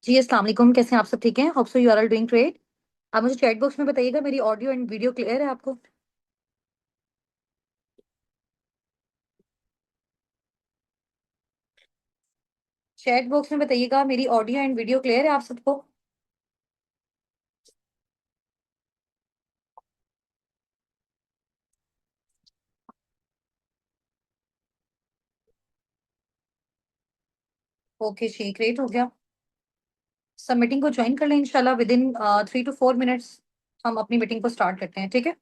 जी अस्सलाम वालेकुम। कैसे हैं आप? सब ठीक हैं? Hope so you are all doing great. आप मुझे चैट बॉक्स में बताइएगा मेरी ऑडियो एंड वीडियो क्लियर है आपको? चैट बॉक्स में बताइएगा मेरी ऑडियो एंड वीडियो क्लियर है आप सबको? ओके जी, ग्रेट हो गया। सब मीटिंग को ज्वाइन कर लें इंशाल्लाह विद इन 3 to 4 मिनट्स। हम अपनी मीटिंग को स्टार्ट करते हैं, ठीक है?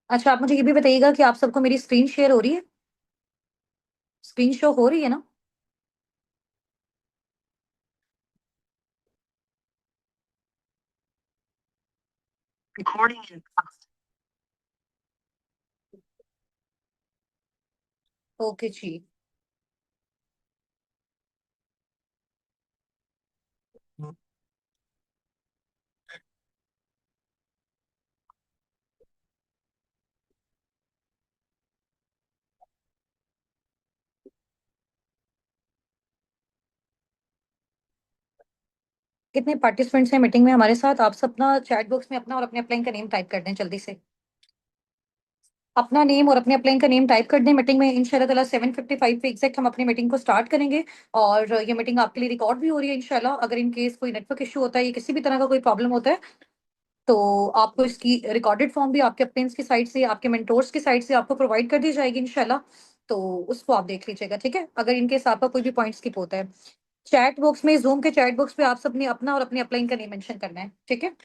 अच्छा, आप मुझे ये भी बताइएगा कि आप सबको मेरी स्क्रीन शेयर हो रही है? स्क्रीन शो हो रही है ना? ओके जी। कितने पार्टिसिपेंट्स हैं मीटिंग में हमारे साथ? आप सब ना चैट बॉक्स में अपना और अपने अपलाइन का नेम टाइप कर दें जल्दी से। अपना नेम और अपने अपलाइन का नेम टाइप कर दें। मीटिंग में इंशाल्लाह ताला 7:55 पे एग्जैक्ट हम अपनी मीटिंग को स्टार्ट करेंगे। और ये मीटिंग आपके लिए रिकॉर्ड भी हो रही है इंशाल्लाह। अगर इन केस कोई नेटवर्क इशू होता है या किसी भी तरह का कोई प्रॉब्लम होता है तो आपको इसकी रिकॉर्डेड फॉर्म भी आपके अप्लाइंस की साइड से, आपके मेंटोर्स की साइड से आपको प्रोवाइड कर दी जाएगी इंशाल्लाह। तो उसको आप देख लीजिएगा, ठीक है? अगर इन केस आपका कोई भी पॉइंट स्किप होता है, चैट बॉक्स में, जूम के चैट बॉक्स पे आप सबने अपना और अपने अपलाइन का नेम मेंशन करना है, ठीक है?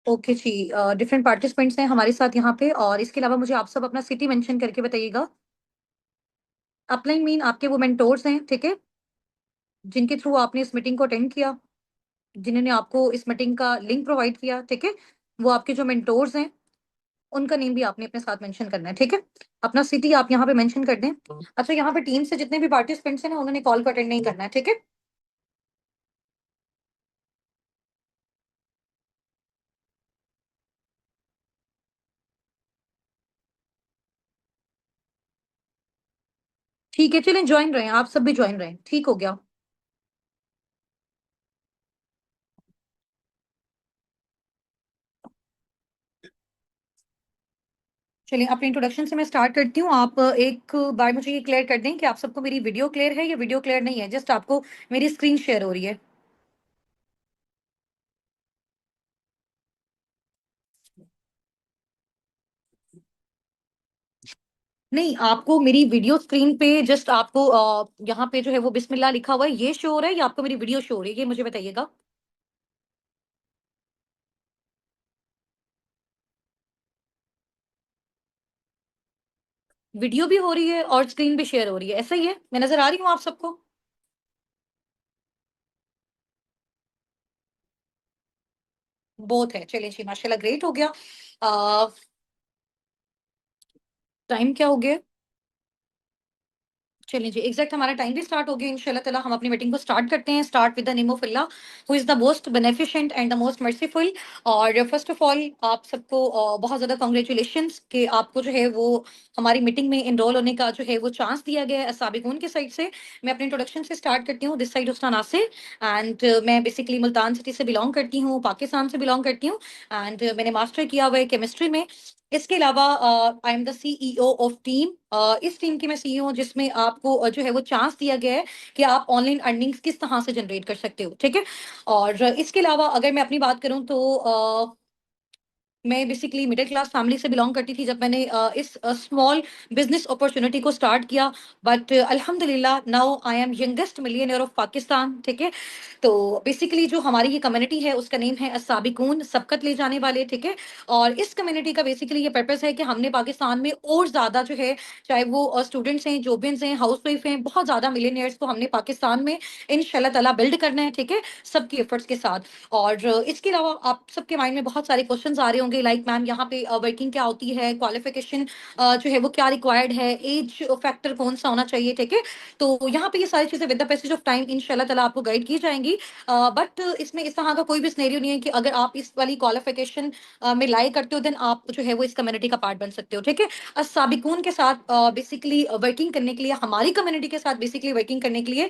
ओके जी। डिफरेंट पार्टिसिपेंट्स हैं हमारे साथ यहाँ पे, और इसके अलावा मुझे आप सब अपना सिटी मेंशन करके बताइएगा। अपलाइन मीन आपके वो मेंटोर्स हैं, ठीक है? जिनके थ्रू आपने इस मीटिंग को अटेंड किया, जिन्होंने आपको इस मीटिंग का लिंक प्रोवाइड किया, ठीक है? वो आपके जो मेंटोर्स हैं, उनका नेम भी आपने अपने साथ मेंशन करना है, ठीक है? अपना सिटी आप यहाँ पे मेंशन कर दें। अच्छा, यहाँ पे टीम से जितने भी पार्टिसिपेंट्स हैं ना, उन्होंने कॉल को अटेंड नहीं करना है, ठीक है? ठीक है, चलें ज्वाइन रहे, आप सब भी ज्वाइन रहे, ठीक हो गया। चलिए, अपने इंट्रोडक्शन से मैं स्टार्ट करती हूँ। आप एक बार मुझे ये क्लियर कर दें कि आप सबको मेरी वीडियो क्लियर है या वीडियो क्लियर नहीं है? जस्ट आपको मेरी स्क्रीन शेयर हो रही है? नहीं, आपको मेरी वीडियो स्क्रीन पे जस्ट आपको यहाँ पे जो है वो बिस्मिल्लाह लिखा हुआ है, ये शो हो रहा है या आपको मेरी वीडियो शो हो रही है? ये मुझे बताइएगा। वीडियो भी हो रही है और स्क्रीन भी शेयर हो रही है, ऐसा ही है? मैं नजर आ रही हूँ आप सबको? बोथ है, चलिए जी, माशाल्लाह, ग्रेट हो गया। टाइम क्या हो गया? चलिए जी, एग्जैक्ट हमारा टाइम भी स्टार्ट हो गया इंशाल्लाह ताला। हम अपनी मीटिंग को स्टार्ट करते हैं। Start with the name of Allah who is the most beneficent and the most merciful. और फर्स्ट ऑफ ऑल आप सबको बहुत ज़्यादा कांग्रेचुलेशंस कि आपको जो है वो हमारी मीटिंग में एनरोल होने का जो है वो चांस दिया गया है साबिकून की साइड से। मैं अपने इंट्रोडक्शन से स्टार्ट करती हूँ। दिस साइड उस्तान नासिर, एंड मैं बेसिकली मुल्तान सिटी से बिलोंग करती हूँ, पाकिस्तान से बिलोंग करती हूँ। एंड मैंने मास्टर किया हुआ है केमिस्ट्री में। इसके अलावा आई am the CEO of team. इस टीम की मैं सीईओ हूँ, जिसमें आपको जो है वो चांस दिया गया है कि आप ऑनलाइन अर्निंग्स किस तरह से जनरेट कर सकते हो, ठीक है। और इसके अलावा अगर मैं अपनी बात करूं तो मैं बेसिकली मिडिल क्लास फैमिली से बिलोंग करती थी जब मैंने इस स्मॉल बिजनेस अपॉर्चुनिटी को स्टार्ट किया। बट अल्हम्दुलिल्लाह now I am youngest millionaire of Pakistan, ठीक है। तो बेसिकली जो हमारी ये कम्युनिटी है उसका नेम है अस्साबिकून, सबकत ले जाने वाले, ठीक है। और इस कम्युनिटी का बेसिकली ये पर्पस है कि हमने पाकिस्तान में और ज्यादा जो है, चाहे वो स्टूडेंट्स हैं, जोबियंस हैं, हाउस वाइफ हैं, बहुत ज्यादा मिलियनियर्स को हमने पाकिस्तान में इंशाल्लाह ताला बिल्ड करना है, ठीक है, सबकी एफर्ट्स के साथ। और इसके अलावा आप सबके माइंड में बहुत सारे क्वेश्चंस आ रहे होंगे, लाइक मैम यहाँ पे वर्किंग क्या होती है, क्वालिफिकेशन जो है वो क्या रिक्वायर्ड है, एज फैक्टर कौन सा होना चाहिए, ठीक है। तो यहाँ पे ये सारी चीजें with the passage of time इंशाल्लाह ताला आपको गाइड की जाएंगी। बट इसमें इस तरह का कोई भी सिनेरियो नहीं है कि अगर आप इस वाली क्वालिफिकेशन में लाई करते हो देन आप जो है वो इस कम्युनिटी का पार्ट बन सकते हो, ठीक है। साबिकून के साथ बेसिकली वर्किंग करने के लिए, हमारी कम्युनिटी के साथ बेसिकली वर्किंग करने के लिए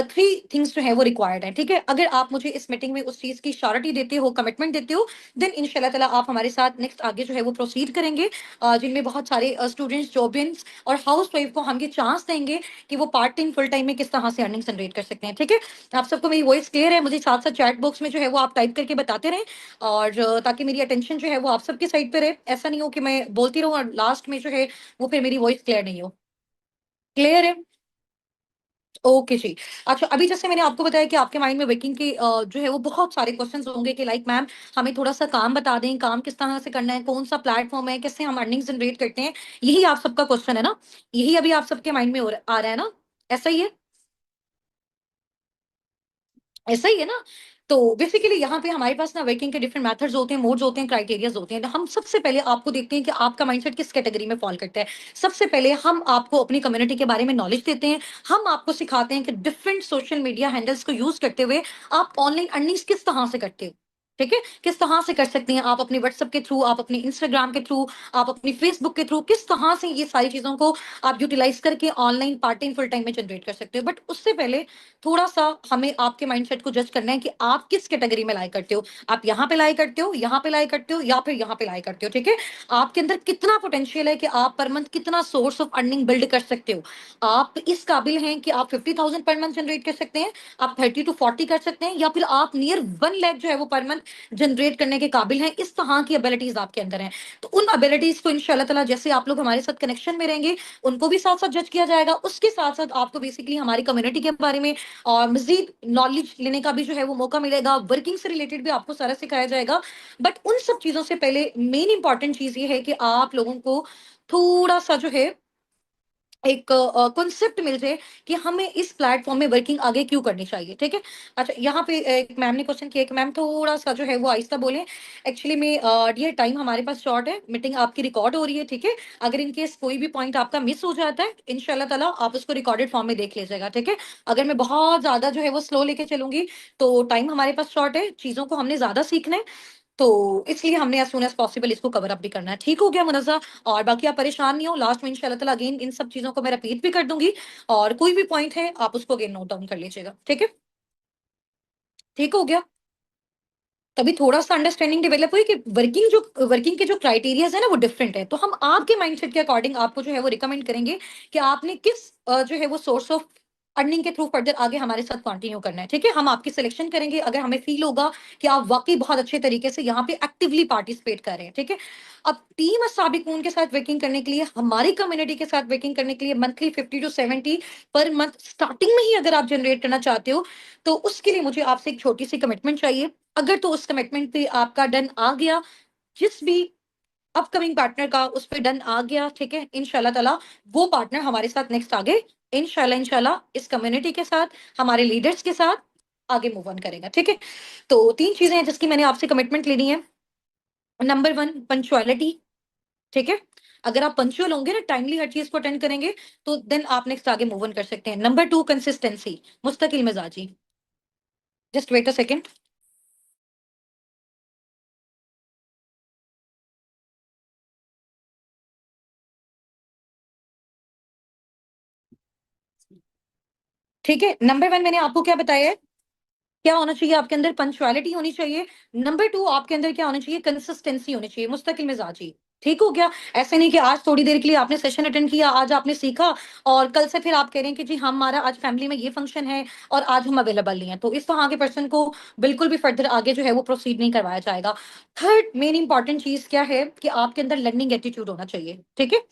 थ्री थिंग्स जो है वो रिक्वायर्ड है, ठीक है। अगर आप मुझे इस मीटिंग में उस चीज की श्योरिटी देते हो, कमिटमेंट देते हो, देन इंशाल्लाह ताला आप हमारे साथ नेक्स्ट आगे जो है वो प्रोसीड करेंगे, जिनमें बहुत सारे स्टूडेंट्स, जॉबियंस और हाउस वाइफ को हम ये चांस देंगे कि वो पार्ट टाइम फुल टाइम में किस तरह से अर्निंग जनरेट कर सकते हैं, ठीक है। आप सबको मेरी वॉइस क्लियर है? मुझे साथ साथ चैट बॉक्स में जो है वो आप टाइप करके बताते रहें, और ताकि मेरी अटेंशन जो है वो आप सबकी साइड पे रहे, ऐसा नहीं हो कि मैं बोलती रहूं और लास्ट में जो है वो फिर मेरी वॉइस क्लियर नहीं हो। क्लियर है? ओके जी। अच्छा, अभी जैसे मैंने आपको बताया कि आपके माइंड में वर्किंग के जो है वो बहुत सारे क्वेश्चंस होंगे कि लाइक मैम हमें थोड़ा सा काम बता दें, काम किस तरह से करना है, कौन सा प्लेटफॉर्म है, कैसे हम अर्निंग जनरेट करते हैं। यही आप सबका क्वेश्चन है ना? यही अभी आप सबके माइंड में आ रहा है ना? ऐसा ही है? ऐसा ही है ना? तो बेसिकली यहाँ पे हमारे पास ना वर्किंग के डिफरेंट मेथड्स होते हैं, मोड्स होते हैं, क्राइटेरियाज होते हैं। तो हम सबसे पहले आपको देखते हैं कि आपका माइंडसेट किस कैटेगरी में फॉल करता है। सबसे पहले हम आपको अपनी कम्युनिटी के बारे में नॉलेज देते हैं। हम आपको सिखाते हैं कि डिफरेंट सोशल मीडिया हैंडल्स को यूज करते हुए आप ऑनलाइन अर्निंग्स किस तरह से करते हो, ठीक है, किस तरह से कर सकते हैं आप अपने व्हाट्सएप के थ्रू, आप अपने इंस्टाग्राम के थ्रू, आप अपनी फेसबुक के थ्रू, किस तरह से ये सारी चीजों को आप यूटिलाइज करके online part time full time में जनरेट कर सकते हो। बट उससे पहले थोड़ा सा हमें आपके माइंडसेट को जज करना है कि आप किस कैटेगरी में लाई करते हो। आप यहाँ पे लाई करते हो, यहाँ पे लाई करते हो, या फिर यहाँ पे लाई करते हो, ठीक है। आपके अंदर कितना पोटेंशियल है कि आप पर मंथ कितना सोर्स ऑफ अर्निंग बिल्ड कर सकते हो। आप इस काबिल हैं कि आप 50,000 पर मंथ जनरेट कर सकते हैं, आप 30 to 40 कर सकते हैं, या फिर आप नियर 1 लाख जो है वो पर मंथ जनरेट करने के काबिल हैं। इस तरह की एबिलिटीज आपके अंदर हैं। तो उन एबिलिटीज को इंशाल्लाह ताला जैसे आप लोग हमारे साथ कनेक्शन में रहेंगे, उनको भी साथ साथ जज किया जाएगा। उसके साथ साथ आपको बेसिकली हमारी कम्युनिटी के बारे में और मजीद नॉलेज लेने का भी जो है वो मौका मिलेगा। वर्किंग से रिलेटेड भी आपको सारा सिखाया जाएगा। बट उन सब चीजों से पहले मेन इंपॉर्टेंट चीज ये है कि आप लोगों को थोड़ा सा जो है एक कॉन्सेप्ट मिल जाए कि हमें इस प्लेटफॉर्म में वर्किंग आगे क्यों करनी चाहिए, ठीक है। अच्छा, यहाँ पे एक मैम ने क्वेश्चन किया कि मैम थोड़ा सा जो है वो आहिस्ता बोलें। एक्चुअली में ये टाइम हमारे पास शॉर्ट है, मीटिंग आपकी रिकॉर्ड हो रही है, ठीक है। अगर इन केस कोई भी पॉइंट आपका मिस हो जाता है, इंशाल्लाह ताला आप उसको रिकॉर्डेड फॉर्म में देख लीजिएगा, ठीक है। अगर मैं बहुत ज्यादा जो है वो स्लो लेके चलूंगी तो टाइम हमारे पास शॉर्ट है, चीजों को हमने ज्यादा सीखना है, तो इसलिए हमने एज सून एज पॉसिबल इसको कवर अप भी करना है। ठीक हो गया मुनज़्ज़ा? और बाकी आप परेशान नहीं हो, लास्ट में इंशाल्लाह ताला अगेन इन सब चीजों को मैं रिपीट भी कर दूंगी, और कोई भी पॉइंट है आप उसको अगेन नोट डाउन कर लीजिएगा, ठीक है। ठीक हो गया? तभी थोड़ा सा अंडरस्टैंडिंग डेवलप हुई कि वर्किंग के जो क्राइटेरियाज है ना वो डिफरेंट है। तो हम आपके माइंडसेट के अकॉर्डिंग आपको जो है वो रिकमेंड करेंगे कि आपने किस जो है वो सोर्स ऑफ अर्निंग के थ्रू फर्दर आगे हमारे साथ कंटिन्यू करना है, ठीक है। हम आपकी सिलेक्शन करेंगे अगर हमें फील होगा कि आप वाकई बहुत अच्छे तरीके से यहाँ पे एक्टिवली पार्टिसिपेट कर रहे हैं, ठीक है। अब टीम साबिकून के साथ वर्किंग करने के लिए, हमारी कम्युनिटी के साथ वर्किंग करने के लिए monthly 50 to 70 per month starting में ही अगर आप जनरेट करना चाहते हो, तो उसके लिए मुझे आपसे एक छोटी सी कमिटमेंट चाहिए। अगर तो उस कमिटमेंट पे आपका डन आ गया, जिस भी अपकमिंग पार्टनर का उस पे डन आ गया, ठीक है, इंशाल्लाह ताला वो पार्टनर हमारे साथ नेक्स्ट आगे इंशाल्लाह इंशाल्लाह इस कम्युनिटी के साथ, हमारे लीडर्स के साथ आगे मूव ऑन करेगा, ठीक है। तो 3 चीजें हैं जिसकी मैंने आपसे कमिटमेंट लेनी है। नंबर 1, पंक्चुअलिटी, ठीक है। अगर आप पंक्चुअल होंगे ना, टाइमली हर चीज को अटेंड करेंगे, तो देन आप नेक्स्ट आगे मूव ऑन कर सकते हैं। नंबर 2, कंसिस्टेंसी, मुस्तकिल मिजाजी। Just wait a second. ठीक है, नंबर 1 मैंने आपको क्या बताया है, क्या होना चाहिए आपके अंदर, पंक्चुअलिटी होनी चाहिए। नंबर 2, आपके अंदर क्या होना चाहिए, कंसिस्टेंसी होनी चाहिए, मुस्तकिल मिजाजी। ठीक हो गया। ऐसे नहीं कि आज थोड़ी देर के लिए आपने सेशन अटेंड किया, आज आपने सीखा और कल से फिर आप कह रहे हैं कि जी हमारा आज फैमिली में ये फंक्शन है और आज हम अवेलेबल नहीं है, तो इस तरह के पर्सन को बिल्कुल भी फर्दर आगे जो है वो प्रोसीड नहीं करवाया जाएगा। थर्ड मेन इंपॉर्टेंट चीज क्या है कि आपके अंदर लर्निंग एटीट्यूड होना चाहिए, ठीक है।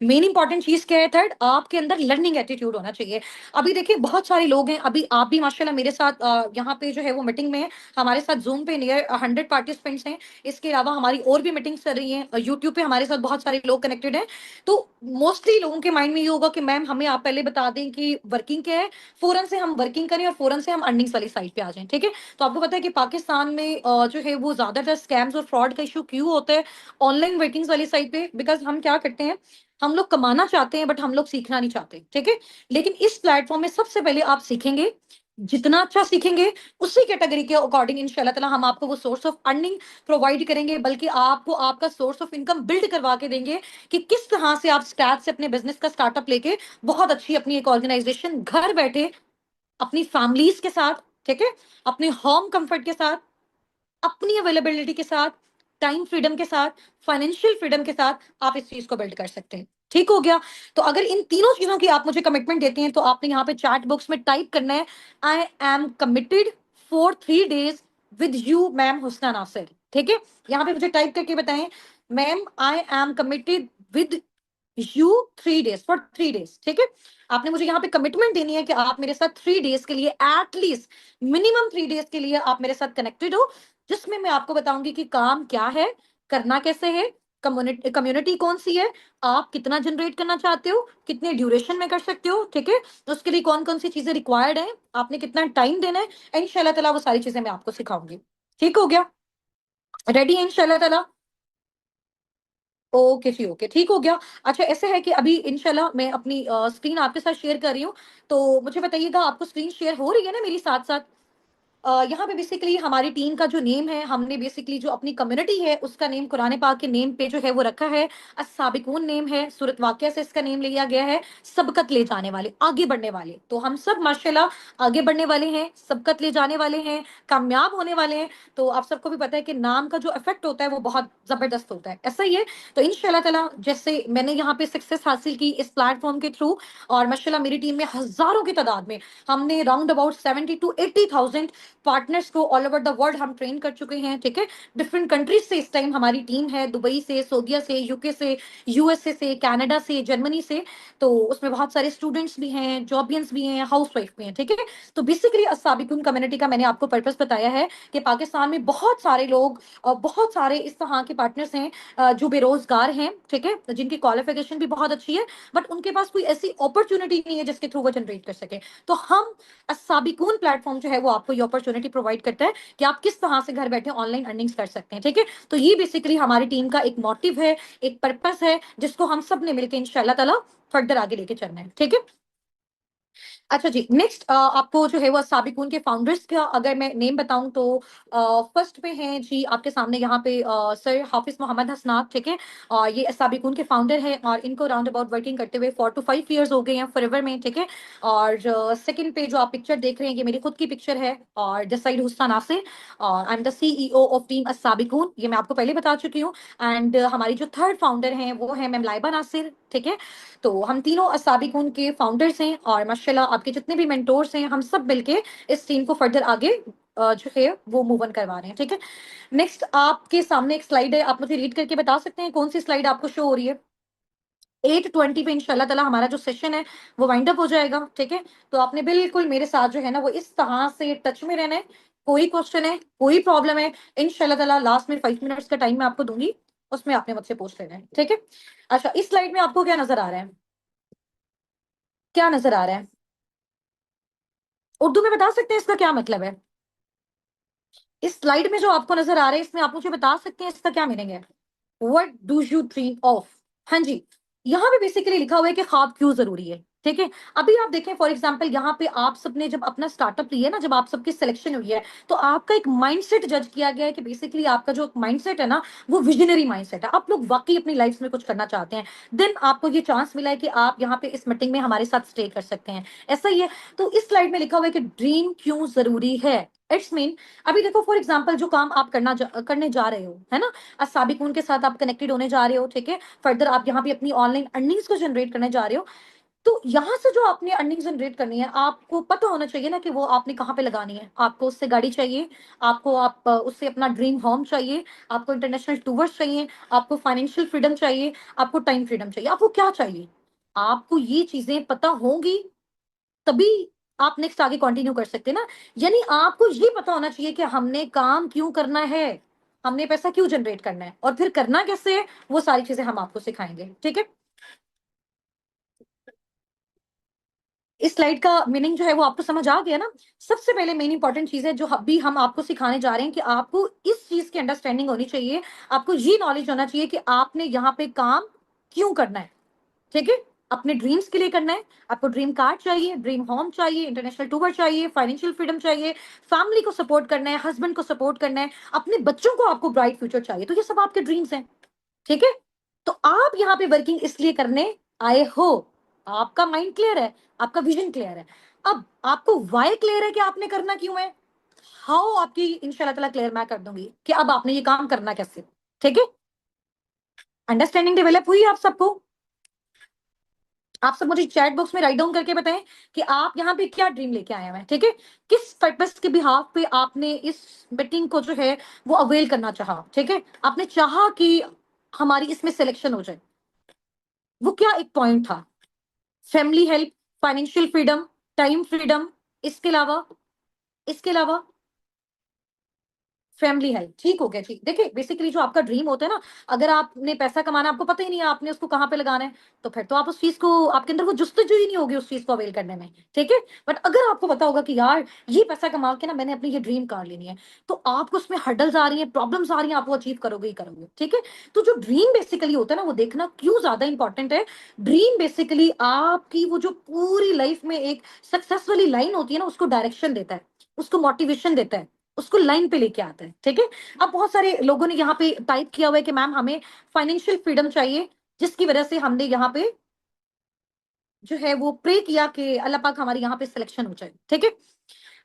मेन इंपॉर्टेंट चीज क्या है, थर्ड आपके अंदर लर्निंग एटीट्यूड होना चाहिए। अभी देखिए बहुत सारे लोग हैं, अभी आप भी माशाल्लाह मेरे साथ यहाँ पे जो है वो मीटिंग में है, हमारे साथ जूम पे नियर 100 पार्टिसिपेंट्स हैं। इसके अलावा हमारी और भी मीटिंग्स चल रही हैं, यूट्यूब पे हमारे साथ बहुत सारे लोग कनेक्टेड हैं। तो मोस्टली लोगों के माइंड में ये होगा कि मैम हमें आप पहले बता दें कि वर्किंग क्या है, फौरन से हम वर्किंग करें और फौरन से हम अर्निंग्स वाली साइड पे आ जाएं, ठीक है। तो आपको पता है कि पाकिस्तान में जो है वो ज्यादातर स्कैम्स और फ्रॉड का इशू क्यों होता है ऑनलाइन वर्किंग्स वाली साइड पे, बिकॉज हम क्या करते हैं, हम लोग कमाना चाहते हैं बट हम लोग सीखना नहीं चाहते, ठीक है। लेकिन इस प्लेटफॉर्म में सबसे पहले आप सीखेंगे, जितना अच्छा सीखेंगे उसी कैटेगरी के अकॉर्डिंग इंशाल्लाह ताला हम आपको वो सोर्स ऑफ अर्निंग प्रोवाइड करेंगे, बल्कि आपको आपका सोर्स ऑफ इनकम बिल्ड करवा के देंगे कि किस तरह से आप स्क्रैच से अपने बिजनेस का स्टार्टअप लेके बहुत अच्छी अपनी एक ऑर्गेनाइजेशन घर बैठे अपनी फैमिलीज के साथ, ठीक है, अपने होम कंफर्ट के साथ, अपनी अवेलेबिलिटी के साथ, टाइम फ्रीडम के साथ, फाइनेंशियल फ्रीडम के साथ आप इस चीज को बिल्ड कर सकते हैं। ठीक हो गया। तो अगर इन तीनों चीजों की आप मुझे कमिटमेंट देते हैं तो आपने यहाँ पे चैट बॉक्स में टाइप करना है, I am committed for 3 days with you ma'am Husna Nasir, ठीक है। यहाँ पे मुझे टाइप करके बताएं, ma'am I am committed with you 3 days for 3 days, ठीक है। आपने मुझे यहाँ पे कमिटमेंट देनी है कि आप मेरे साथ 3 days के लिए एटलीस्ट मिनिमम 3 days के लिए आप मेरे साथ कनेक्टेड हो, जिसमें मैं आपको बताऊंगी कि काम क्या है, करना कैसे है, कम्युनिटी कम्युनिटी कौन सी है, आप कितना जनरेट करना चाहते हो, कितने ड्यूरेशन में कर सकते हो, ठीक है, तो उसके लिए कौन कौन सी चीजें रिक्वायर्ड है, आपने कितना टाइम देना है, इंशाल्लाह ताला वो सारी चीजें मैं आपको सिखाऊंगी। ठीक हो गया। रेडी है इंशाल्लाह ताला। ओके जी, ओके, ठीक हो गया। अच्छा ऐसे है कि अभी इंशाल्लाह मैं अपनी स्क्रीन आपके साथ शेयर कर रही हूँ, तो मुझे बताइएगा आपको स्क्रीन शेयर हो रही है ना मेरी साथ साथ। यहाँ पे बेसिकली हमारी टीम का जो नेम है, हमने बेसिकली जो अपनी कम्युनिटी है उसका नेम कुरान पाक के नेम पे जो है वो रखा है, अस्साबिकून नेम है, सूरत वाक़िया से इसका नेम लिया गया है, सबकत ले जाने वाले, आगे बढ़ने वाले। तो हम सब माशाल्लाह आगे बढ़ने वाले हैं, सबकत ले जाने वाले हैं, कामयाब होने वाले हैं। तो आप सबको भी पता है कि नाम का जो इफेक्ट होता है वो बहुत जबरदस्त होता है, ऐसा ही है। तो इंशाल्लाह ताला जैसे मैंने यहाँ पे सक्सेस हासिल की इस प्लेटफॉर्म के थ्रू, और माशाल्लाह मेरी टीम में हजारों की तादाद में हमने राउंड अबाउट 70 to 80,000 पार्टनर्स को ऑल ओवर द वर्ल्ड हम ट्रेन कर चुके हैं, ठीक है। डिफरेंट कंट्रीज से इस टाइम हमारी टीम है, दुबई से, सऊदीया से, यूके से, यूएसए से, कनाडा से, जर्मनी से। तो उसमें बहुत सारे स्टूडेंट्स भी हैं, जॉबियंस भी हैं, हाउस वाइफ भी हैं, ठीक है। तो बेसिकली अस्साबिकुन कम्युनिटी का मैंने आपको पर्पस बताया है कि पाकिस्तान में बहुत सारे लोग बहुत सारे इस तरह के पार्टनर्स हैं जो बेरोजगार हैं, ठीक है, जिनकी क्वालिफिकेशन भी बहुत अच्छी है बट उनके पास कोई ऐसी अपॉर्चुनिटी नहीं है जिसके थ्रू वो जनरेट कर सके। तो हम साबिकून प्लेटफॉर्म जो है वो आपको ये अपॉर्चुनिटी प्रोवाइड करता है कि आप किस तरह से घर बैठे ऑनलाइन अर्निंग्स कर सकते हैं, ठीक है। तो ये बेसिकली हमारी टीम का एक मोटिव है, एक पर्पस है, जिसको हम सब ने मिलकर इंशाल्लाह ताला फर्दर आगे लेके चलना है, ठीक है। अच्छा जी, नेक्स्ट आपको जो है वो साबिकून के फाउंडर्स का अगर मैं नेम बताऊं तो फर्स्ट पे हैं जी आपके सामने यहाँ पे सर हाफिज मोहम्मद हसनात, ठीक है। और ये साबिकून के फाउंडर हैं और इनको राउंड अबाउट वर्किंग करते हुए 4 to 5 years हो गए हैं फॉरएवर में, ठीक है। और सेकंड पे जो आप पिक्चर देख रहे हैं ये मेरी खुद की पिक्चर है, और दिस साइड हुस्ना नासिर, और I am the CEO of team Sabikun, ये मैं आपको पहले बता चुकी हूँ। एंड हमारी जो थर्ड फाउंडर हैं वो है मैम लाइबा नासिर, ठीक है। तो हम तीनों असाबिकून के फाउंडर्स हैं और माशाल्लाह आपके जितने भी मेंटोर्स हैं हम सब मिलके इस टीम को फर्दर आगे जो है वो मूव ऑन करवा रहे हैं, ठीक है। नेक्स्ट आपके सामने एक स्लाइड है, आप मुझे रीड करके बता सकते हैं कौन सी स्लाइड आपको शो हो रही है। 8:20 पे इंशाल्लाह ताला हमारा जो सेशन है वो वाइंड अप हो जाएगा, ठीक है। तो आपने बिल्कुल मेरे साथ जो है ना वो इस तरह से टच में रहना है, कोई क्वेश्चन है, कोई प्रॉब्लम है, इंशाल्लाह ताला लास्ट में 5 मिनट्स का टाइम मैं आपको दूंगी, उसमें आपने मुझसे पूछ लेना है, ठीक है। अच्छा इस स्लाइड में आपको क्या नजर आ रहा है, क्या नजर आ रहा है, उर्दू में बता सकते हैं इसका क्या मतलब है। इस स्लाइड में जो आपको नजर आ रहा है इसमें आप मुझे बता सकते हैं इसका क्या मीनिंग है। What do you dream of. हाँ जी, यहाँ पे बेसिकली लिखा हुआ है कि ख्वाब क्यों जरूरी है, ठीक है। अभी आप देखें फॉर एग्जांपल यहाँ पे आप सबने जब अपना स्टार्टअप लिया ना, जब आप सबकी सिलेक्शन हुई है तो आपका एक माइंडसेट जज किया गया है कि बेसिकली आपका जो माइंडसेट है ना वो विजनरी माइंडसेट है, आप लोग वाकई अपनी लाइफ में कुछ करना चाहते हैं। देन आपको ये चांस मिला है कि आप यहाँ पे इस मीटिंग में हमारे साथ स्टे कर सकते हैं, ऐसा ही है। तो इस स्लाइड में लिखा हुआ है कि ड्रीम क्यों जरूरी है, इट्स मीन अभी देखो फॉर एग्जांपल जो काम आप करने जा रहे हो, है ना, साबिकून के साथ आप कनेक्टेड होने जा रहे हो, ठीक है, फर्दर आप यहाँ पे अपनी ऑनलाइन अर्निंग्स को जनरेट करने जा रहे हो। तो यहाँ से जो आपने अर्निंग जनरेट करनी है, आपको पता होना चाहिए ना कि वो आपने कहाँ पे लगानी है। आपको उससे गाड़ी चाहिए, आपको उससे अपना ड्रीम होम चाहिए, आपको इंटरनेशनल टूर्स चाहिए, आपको फाइनेंशियल फ्रीडम चाहिए, आपको टाइम फ्रीडम चाहिए, आपको क्या चाहिए? आपको ये चीजें पता होंगी तभी आप नेक्स्ट आगे कंटिन्यू कर सकते हैं ना। यानी आपको ये पता होना चाहिए कि हमने काम क्यों करना है, हमने पैसा क्यों जनरेट करना है, और फिर करना कैसे है, वो सारी चीजें हम आपको सिखाएंगे, ठीक है। इस स्लाइड का मीनिंग जो है वो आपको समझ आ गया ना। सबसे पहले मेन इंपॉर्टेंट चीज है जो अभी हम आपको सिखाने जा रहे हैं कि आपको इस चीज की अंडरस्टैंडिंग होनी चाहिए, आपको ये नॉलेज होना चाहिए कि आपने यहाँ पे काम क्यों करना है, ठीक है। अपने ड्रीम्स के लिए करना है, आपको ड्रीम कार चाहिए, ड्रीम होम चाहिए, इंटरनेशनल टूर चाहिए, फाइनेंशियल फ्रीडम चाहिए, फैमिली को सपोर्ट करना है, हस्बैंड को सपोर्ट करना है, अपने बच्चों को आपको ब्राइट फ्यूचर चाहिए, तो ये सब आपके ड्रीम्स हैं, ठीक है। तो आप यहाँ पे वर्किंग इसलिए करने आए हो, आपका माइंड क्लियर है, आपका विजन क्लियर है। अब आपको वाई क्लियर है कि आपने करना क्यों है, हाउ आपकी इंशाल्लाह ताला क्लियर मैं कर दूंगी कि अब आपने ये काम करना कैसे, ठीक है। अंडरस्टैंडिंग डेवलप हुई आप सबको? आप सब मुझे चैट बॉक्स में राइट डाउन करके बताएं कि आप यहाँ पे क्या ड्रीम लेके आए हैं, ठीक है। किस पर्पस के बिहाफ पे आपने इस मीटिंग को जो है वो अवेल करना चाहा, ठीक है। आपने चाहा कि हमारी इसमें सिलेक्शन हो जाए, वो क्या एक पॉइंट था? Family help, financial freedom, time freedom, इसके अलावा, इसके अलावा फैमिली हेल्थ, ठीक हो गया जी। देखिए बेसिकली जो आपका ड्रीम होता है ना, अगर आपने पैसा कमाना, आपको पता ही नहीं है आपने उसको कहाँ पे लगाना है, तो फिर तो आप उस चीज को, आपके अंदर वो जुस्तजू ही नहीं होगी उस चीज को अवेल करने में, ठीक है। बट अगर आपको पता होगा कि यार ये पैसा कमा के ना मैंने अपनी ये ड्रीम कार लेनी है, तो आपको उसमें हर्डल्स आ रही है, प्रॉब्लम्स आ रही है, आप वो अचीव करोगे ही करोगे, ठीक है। तो जो ड्रीम बेसिकली होता है ना, वो देखना क्यों ज्यादा इंपॉर्टेंट है। ड्रीम बेसिकली आपकी वो जो पूरी लाइफ में एक सक्सेस वाली लाइन होती है ना, उसको डायरेक्शन देता है, उसको मोटिवेशन देता है, उसको लाइन पे लेके आता है, ठीक है। अब बहुत सारे लोगों ने यहाँ पे टाइप किया हुआ है कि मैम हमें फाइनेंशियल फ्रीडम चाहिए, जिसकी वजह से हमने यहाँ पे जो है वो प्रे किया कि अल्लाह पाक हमारी यहाँ पे सिलेक्शन हो जाए, ठीक है।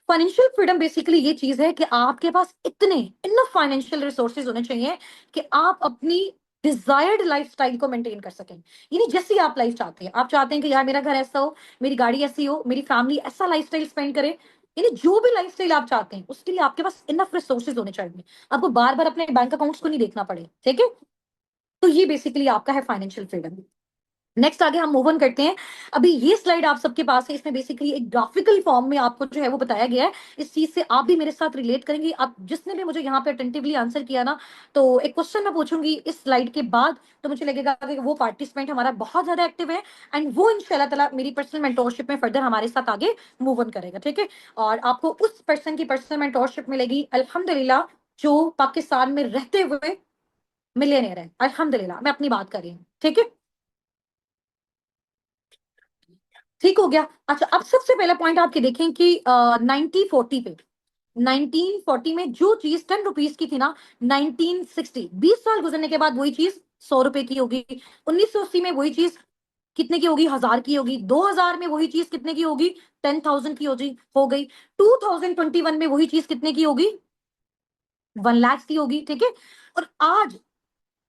फाइनेंशियल फ्रीडम बेसिकली ये चीज है कि आपके पास इतने इनफ फाइनेंशियल रिसोर्सेज होने चाहिए कि आप अपनी डिजायर्ड लाइफस्टाइल को मेंटेन कर सकें। यानी जैसी आप लाइफ चाहते हैं, आप चाहते हैं कि यार मेरा घर ऐसा हो, मेरी गाड़ी ऐसी हो, मेरी फैमिली ऐसा लाइफस्टाइल स्पेंड करे, यानी जो भी लाइफस्टाइल आप चाहते हैं उसके लिए आपके पास इनफ रिसोर्सेज होने चाहिए, आपको बार बार अपने बैंक अकाउंट्स को नहीं देखना पड़े, ठीक है। तो ये बेसिकली आपका है फाइनेंशियल फ्रीडम। नेक्स्ट आगे हम मूव ऑन करते हैं। अभी ये स्लाइड आप सबके पास है, इसमें बेसिकली एक ग्राफिकल फॉर्म में आपको जो है वो बताया गया है। इस चीज से आप भी मेरे साथ रिलेट करेंगे। आप जिसने भी मुझे यहाँ पे अटेंटिवली आंसर किया ना, तो एक क्वेश्चन मैं पूछूंगी इस स्लाइड के बाद, तो मुझे लगेगा कि वो पार्टिसिपेंट हमारा बहुत ज्यादा एक्टिव है, एंड वो इंशाल्लाह ताला मेरी पर्सनल मेंटोरशिप में फर्दर हमारे साथ आगे मूव ऑन करेगा, ठीक है। और आपको उस पर्सन की पर्सनल मेंटोरशिप मिलेगी अल्हम्दुलिल्लाह, जो पाकिस्तान में रहते हुए मिलियनेयर है, अल्हम्दुलिल्लाह, मैं अपनी बात कर रही हूँ, ठीक है। ठीक हो गया। अच्छा, अब सबसे पहला पॉइंट आपके देखें कि 1940 पे, 1940 में जो चीज 10 रुपीज की थी ना, 1960 20 साल गुजरने के बाद वही चीज 100 रुपए की होगी। 1980 में वही चीज कितने की होगी? 1000 की होगी। 2000 में वही चीज कितने की होगी? 10,000 की हो गई। 2021 में वही चीज कितने की होगी? 1 लाख की होगी, ठीक है। और आज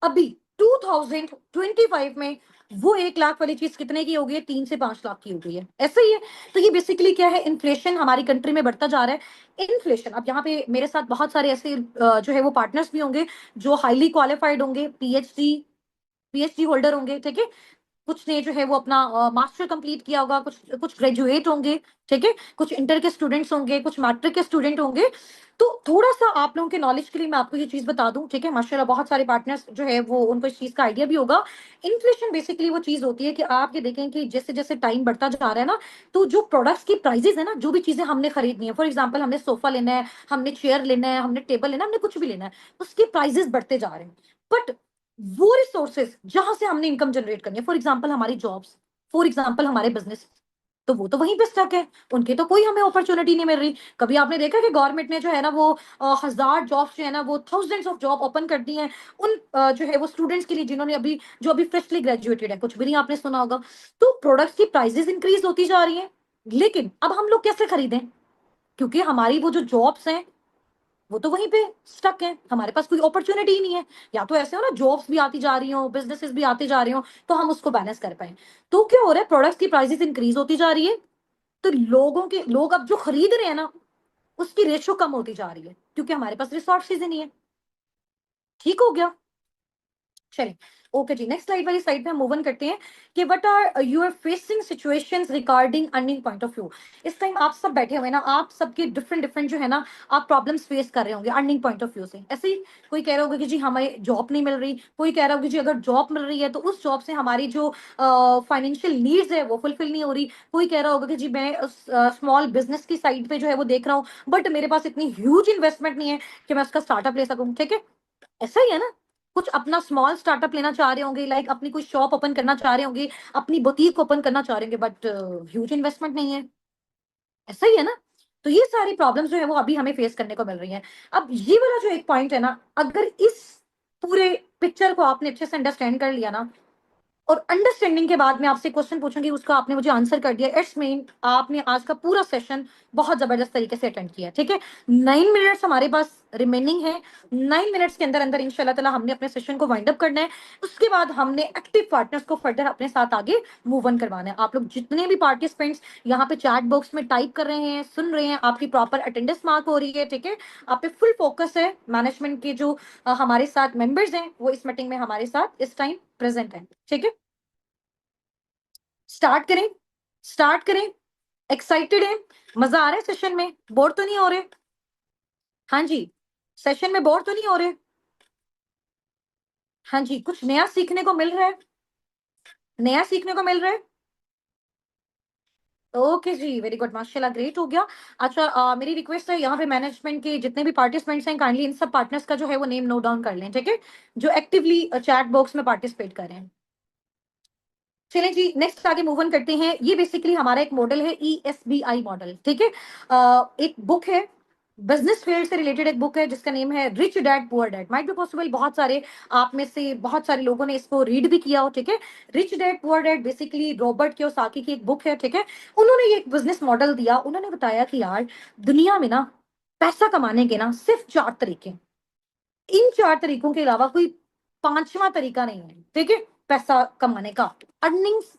अभी 2025 में वो 1 लाख वाली चीज कितने की हो गई है? 3 से 5 लाख की हो गई है, ऐसे ही है। तो ये बेसिकली क्या है? इन्फ्लेशन हमारी कंट्री में बढ़ता जा रहा है। इन्फ्लेशन, अब यहाँ पे मेरे साथ बहुत सारे ऐसे जो है वो पार्टनर्स भी होंगे जो हाईली क्वालिफाइड होंगे, पीएचडी पीएचडी होल्डर होंगे, ठीक है। कुछ ने जो है वो अपना मास्टर कंप्लीट किया होगा, कुछ कुछ ग्रेजुएट होंगे, ठीक है, कुछ इंटर के स्टूडेंट्स होंगे, कुछ मैट्रिक के स्टूडेंट होंगे। तो थोड़ा सा आप लोगों के नॉलेज के लिए मैं आपको ये चीज बता दूं, ठीक है। माशाल्लाह बहुत सारे पार्टनर्स जो है वो उनको इस चीज का आइडिया भी होगा। इन्फ्लेशन बेसिकली वो चीज होती है कि आप ये देखें कि जैसे जैसे टाइम बढ़ता जा रहा है ना, तो जो प्रोडक्ट्स की प्राइसेस है ना, जो भी चीजें हमने खरीदनी है, फॉर एग्जाम्पल हमने सोफा लेना है, हमने चेयर लेना है, हमने टेबल लेना है, हमने कुछ भी लेना है, उसके प्राइसेस बढ़ते जा रहे हैं। बट वो रिसोर्सेज जहां से हमने इनकम जनरेट करनी है, फॉर एग्जाम्पल हमारी जॉब्स, फॉर एग्जाम्पल हमारे बिजनेस, तो वो तो वहीं पे स्टक है, उनके तो कोई हमें अपॉर्चुनिटी नहीं मिल रही। कभी आपने देखा कि गवर्नमेंट ने जो है ना वो 1000 जॉब्स जो है ना वो थाउजेंड्स ऑफ जॉब ओपन कर दी हैं उन जो है वो स्टूडेंट्स के लिए जिन्होंने अभी जो अभी फ्रेशली ग्रेजुएटेड है, कुछ भी नहीं आपने सुना होगा। तो प्रोडक्ट्स की प्राइसेस इंक्रीज होती जा रही हैं, लेकिन अब हम लोग कैसे खरीदें? क्योंकि हमारी वो जो जॉब्स हैं वो तो वहीं पे स्टक है, हमारे पास कोई अपॉर्चुनिटी ही नहीं है। या तो ऐसे हो ना, जॉब्स भी आती जा रही हो, बिजनेसेस भी आते जा रहे हो, तो हम उसको बैलेंस कर पाए। तो क्या हो रहा है, प्रोडक्ट्स की प्राइसेस इंक्रीज होती जा रही है, तो लोग अब जो खरीद रहे हैं ना, उसकी रेशो कम होती जा रही है, क्योंकि हमारे पास रिसोर्सेज ही नहीं है। ठीक हो गया? चलिए, ओके जी, नेक्स्ट स्लाइड वाली साइड पे हम मूव ऑन करते हैं कि what are you are facing situations regarding earning point of view. इस टाइम आप सब बैठे हुए ना, आप सबके डिफरेंट डिफरेंट जो है ना, आप प्रॉब्लम्स फेस कर रहे होंगे अर्निंग पॉइंट ऑफ व्यू से। ऐसे ही कोई कह रहा होगा कि जी हमें जॉब नहीं मिल रही, कोई कह रहा होगा कि जी अगर जॉब मिल रही है तो उस जॉब से हमारी जो फाइनेंशियल नीड्स है वो फुलफिल नहीं हो रही। कोई कह रहा होगा कि जी मैं स्मॉल बिजनेस की साइड पे जो है वो देख रहा हूँ, बट मेरे पास इतनी ह्यूज इन्वेस्टमेंट नहीं है कि मैं उसका स्टार्टअप ले सकूँ। ठीक है, ऐसा ही है ना, कुछ अपना स्मॉल स्टार्टअप लेना चाह रहे होंगे, लाइक अपनी कोई शॉप ओपन करना चाह रहे होंगे, अपनी बुटीक ओपन करना चाह रहे होंगे, बट ह्यूज इन्वेस्टमेंट नहीं है। ऐसा ही है ना। तो ये सारी प्रॉब्लम्स जो है वो अभी हमें फेस करने को मिल रही है। अब ये वाला जो एक पॉइंट है ना, अगर इस पूरे पिक्चर को आपने अच्छे से अंडरस्टैंड कर लिया ना, और अंडरस्टैंडिंग के बाद मैं आपसे क्वेश्चन पूछूंगी, उसका आपने मुझे आंसर कर दिया, इट्स मीन आपने आज का पूरा सेशन बहुत जबरदस्त तरीके से अटेंड किया। ठीक है, 9 मिनट्स हमारे पास रिमेनिंग है। 9 मिनट्स के अंदर अंदर इंशाल्लाह ताला हमने अपने सेशन को वाइंड अप करना है। उसके बाद हमने एक्टिव पार्टनर्स को फर्दर अपने साथ आगे मूव ऑन करवाना है। आप लोग जितने भी पार्टिसिपेंट्स यहाँ पे चैट बॉक्स में टाइप कर रहे हैं, सुन रहे हैं, आपकी प्रॉपर अटेंडेंस मार्क हो रही है। ठीक है, आप पे फुल फोकस है। मैनेजमेंट के जो हमारे साथ मेंबर्स हैं वो इस मीटिंग में हमारे साथ इस टाइम प्रेजेंट है। ठीक है, स्टार्ट करें, स्टार्ट करें। एक्साइटेड है? मजा आ रहा है सेशन में? बोर तो नहीं हो रहे? हाँ जी, सेशन में बोर तो नहीं हो रहे? हाँ जी, कुछ नया सीखने को मिल रहा है? नया सीखने को मिल रहा है? ओके जी, वेरी गुड, माशाल्लाह, ग्रेट हो गया। अच्छा, मेरी रिक्वेस्ट है, यहाँ पे मैनेजमेंट के जितने भी पार्टिसिपेंट्स हैं, काइंडली इन सब पार्टनर्स का जो है वो नेम नोट डाउन कर लें। ठीक है, जो एक्टिवली चैट बॉक्स में पार्टिसिपेट कर रहे हैं। चलें जी, नेक्स्ट आगे मूव ऑन करते हैं। ये बेसिकली हमारा एक मॉडल है, ESBI मॉडल। ठीक है, एक बुक है, बिजनेस फील्ड से रिलेटेड एक बुक है, जिसका नेम है rich dad poor dad. Might be possible बहुत सारे आप में से बहुत सारे लोगों ने इसको रीड भी किया हो। ठीक है, rich dad poor dad basically Robert Kiyosaki की एक बुक है। ठीक है, उन्होंने ये एक बिजनेस मॉडल दिया। उन्होंने बताया कि यार, दुनिया में ना पैसा कमाने के ना सिर्फ 4 तरीके, इन 4 तरीकों के अलावा कोई पांचवा तरीका नहीं है। ठीक है, पैसा कमाने का, अर्निंग्स